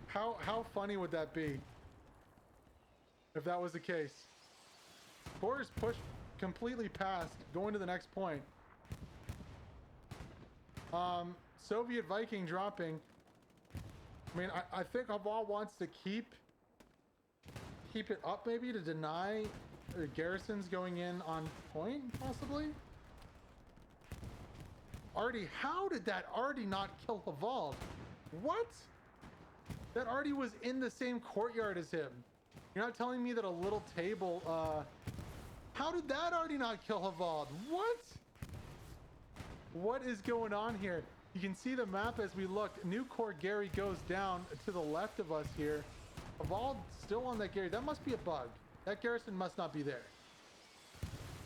How funny would that be if that was the case? Core is pushed completely past, going to the next point. Soviet Viking dropping. I mean, I think Havald wants to keep it up maybe to deny garrisons going in on point, possibly. Artie, how did that Artie not kill Havald? What? That Artie was in the same courtyard as him. You're not telling me that a little table, how did that Artie not kill Havald? What? What is going on here? You can see the map as we look. New core Gary goes down to the left of us here. Havald still on that Gary. That must be a bug. That garrison must not be there.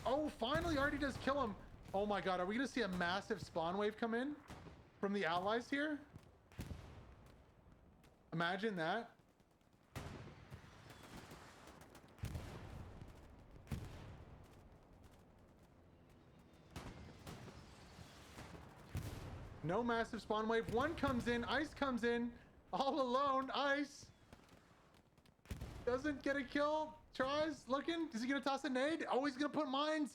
Oh, finally Artie does kill him. Oh my god, are we gonna see a massive spawn wave come in from the allies here? Imagine that. No massive spawn wave. One comes in. Ice comes in. All alone. Ice. Doesn't get a kill. Tries. Looking. Is he going to toss a nade? Oh, he's going to put mines.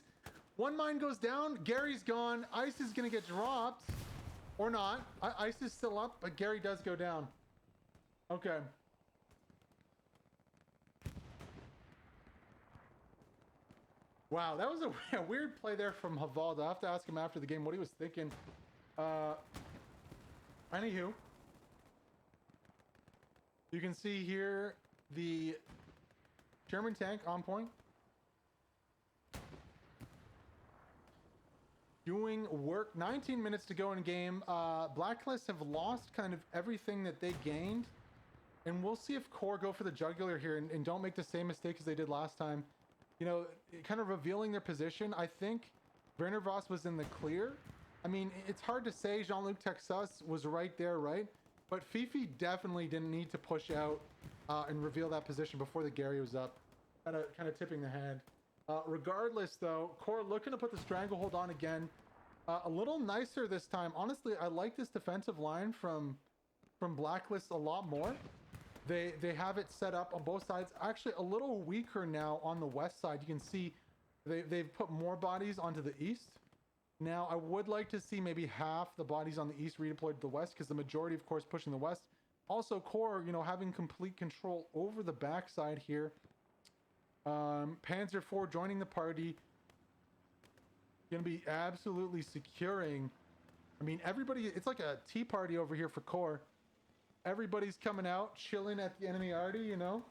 One mine goes down. Gary's gone. Ice is going to get dropped. Or not. Ice is still up, but Gary does go down. Okay. Wow, that was a weird play there from Havald. I'll have to ask him after the game what he was thinking. Anywho, you can see here the German tank on point. Doing work. 19 minutes to go in game. Blacklist have lost kind of everything that they gained And we'll see if Core go for the jugular here and don't make the same mistake as they did last time. You know, kind of revealing their position. I think Werner Voss was in the clear. I mean, it's hard to say. Jean-Luc Texas was right there, right? But Fifi definitely didn't need to push out and reveal that position before the Gary was up. Kind of tipping the hand. Regardless, though, Core looking to put the stranglehold on again. A little nicer this time. Honestly, I like this defensive line from Blvklist a lot more. They have it set up on both sides. Actually, a little weaker now on the west side. You can see they've put more bodies onto the east. Now, I would like to see maybe half the bodies on the east redeployed to the west, because the majority, of course, pushing the west. Also, Core, you know, having complete control over the backside here. Panzer IV joining the party. Going to be absolutely securing. I mean, everybody, it's like a tea party over here for Core. Everybody's coming out, chilling at the enemy arty, you know.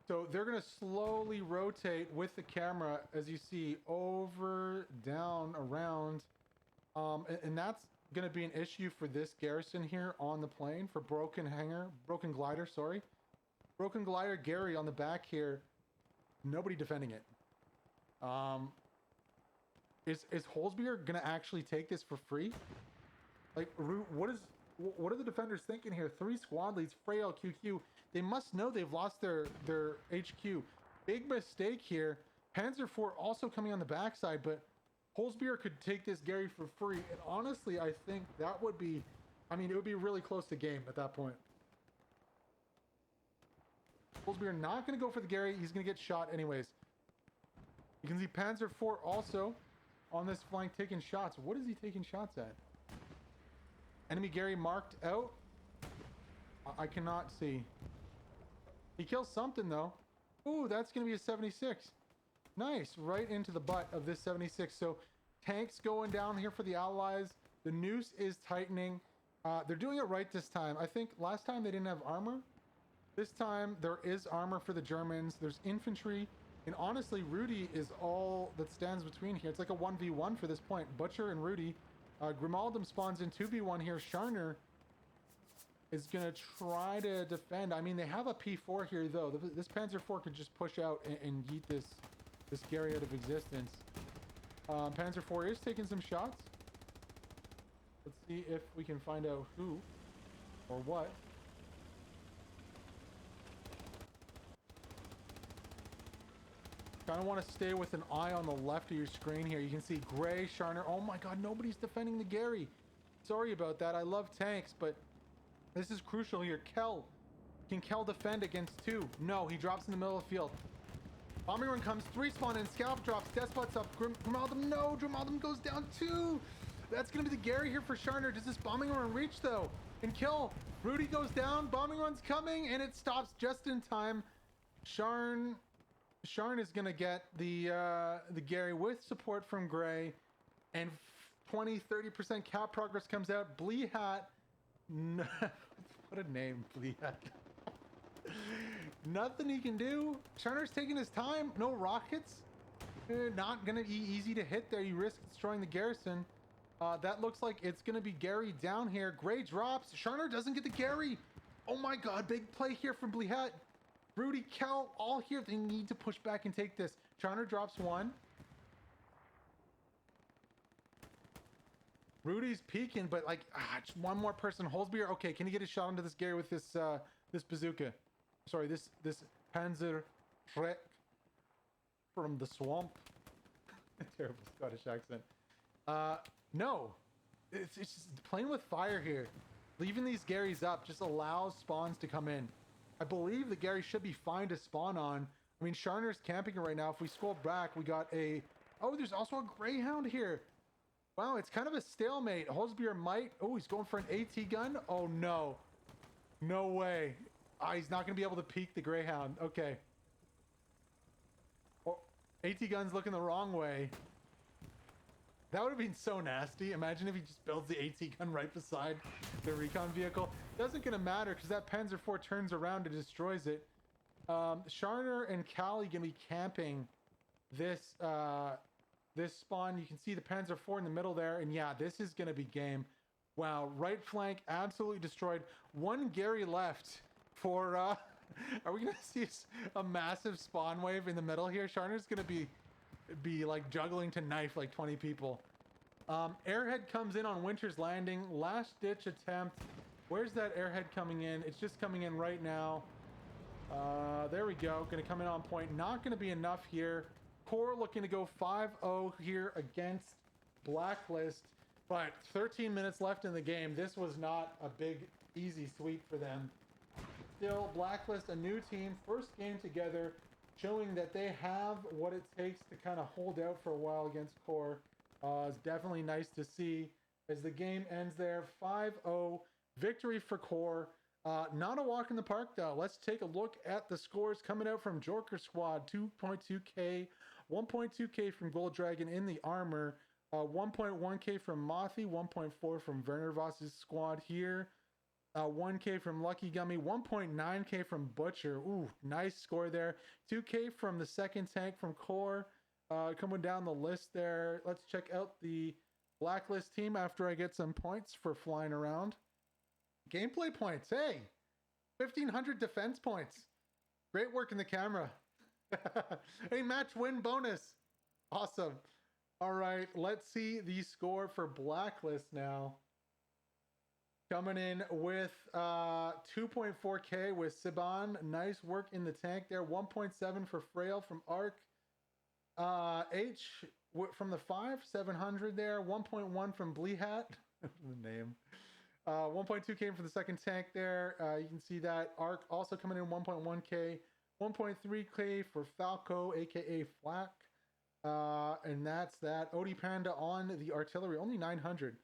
So they're going to slowly rotate with the camera, as you see, over, down, around. And that's going to be an issue for this garrison here on the plane for Broken Glider, sorry. Broken Glider Gary on the back here. Nobody defending it. Is Holzbier going to actually take this for free? Like, what are the defenders thinking here? 3 squad leads, Frail, QQ. They must know they've lost their HQ. Big mistake here. Panzer IV also coming on the backside, but Holzbier could take this Gary for free. And honestly, I think that would be, I mean, it would be really close to game at that point. Holzbier not going to go for the Gary. He's going to get shot anyways. You can see Panzer IV also on this flank taking shots. What is he taking shots at? Enemy Gary marked out. I cannot see. He kills something though. Ooh, that's going to be a 76. Nice. Right into the butt of this 76. So tanks going down here for the Allies. The noose is tightening. They're doing it right this time. I think last time they didn't have armor. This time there is armor for the Germans. There's infantry. And honestly, Rudy is all that stands between here. It's like a 1v1 for this point. Butcher and Rudy. Grimaldum spawns in 2v1 here. Scharner is going to try to defend. I mean, they have a P4 here, though. This Panzer IV could just push out and yeet this Gary out of existence. Panzer IV is taking some shots. Let's see if we can find out who or what. Kind of want to stay with an eye on the left of your screen here. You can see Gray, Scharner. Oh my god, nobody's defending the Gary. Sorry about that. I love tanks, but this is crucial here. Kel. Can Kel defend against 2? No, he drops in the middle of the field. Bombing run comes, 3 spawn in, Scalp drops, Despot's up, Grimaldum, no, Grimaldum goes down 2. That's going to be the Gary here for Scharner. Does this bombing run reach though? And kill. Rudy goes down, bombing run's coming, and it stops just in time. Sharn is going to get the Gary with support from Gray, and 20-30% cap progress comes out. Blehat, what a name, Blehat. Nothing he can do. Sharner's taking his time. No rockets. Not going to be easy to hit there. You risk destroying the garrison. That looks like it's going to be Gary down here. Gray drops. Scharner doesn't get the Gary. Oh my god, big play here from Blehat. Rudy, Kel, all here. They need to push back and take this. Scharner drops 1. Rudy's peeking, but like, just one more person. Holzbier, okay, can he get a shot into this Gary with this this bazooka? Sorry, this Panzer Trek from the swamp. Terrible Scottish accent. No, it's just playing with fire here. Leaving these Garys up just allows spawns to come in. I believe the Gary should be fine to spawn on. I mean, Scharner's camping it right now. If we scroll back, we got a... Oh, there's also a Greyhound here. Wow, it's kind of a stalemate. Holzbier might... Oh, he's going for an AT gun? Oh, no. No way. He's not going to be able to peek the Greyhound. Okay. Oh, AT gun's looking the wrong way. That would have been so nasty. Imagine if he just builds the AT gun right beside the recon vehicle. Doesn't gonna matter because that Panzer IV turns around and destroys it. Scharner and Callie gonna be camping this this spawn. You can see the Panzer IV in the middle there, and yeah, this is gonna be game. Wow, right flank absolutely destroyed. One Gary left for, are we going to see a massive spawn wave in the middle here? Sharner's going to be like juggling to knife like 20 people. Airhead comes in on Winter's Landing. Last ditch attempt. Where's that airhead coming in? It's just coming in right now. There we go. Going to come in on point. Not going to be enough here. Core looking to go 5-0 here against Blacklist. But 13 minutes left in the game. This was not a big, easy sweep for them. Still, Blacklist, a new team, first game together, showing that they have what it takes to kind of hold out for a while against Core. It's definitely nice to see as the game ends there. 5-0 victory for Core. Not a walk in the park, though. Let's take a look at the scores coming out from Jorker Squad. 2.2k, 1.2k from Gold Dragon in the armor. 1.1k from Mothy, 1.4 from Werner Voss's squad here. 1k from Lucky Gummy, 1.9k from Butcher. Ooh, nice score there. 2k from the second tank from Core. Coming down the list there. Let's check out the Blacklist team after I get some points for flying around. Gameplay points. Hey, 1,500 defense points. Great work in the camera. Hey, match win bonus. Awesome. All right, let's see the score for Blacklist now. Coming in with 2.4k with Siban. Nice work in the tank there. 1.7 for Frail from Arc. H from the 5, 700 there. 1.1 from Blehat. The name. 1.2 came from the second tank there. You can see that. Arc also coming in 1.1k. 1.3k for Falco, aka Flak. And that's that. Odie Panda on the artillery, only 900.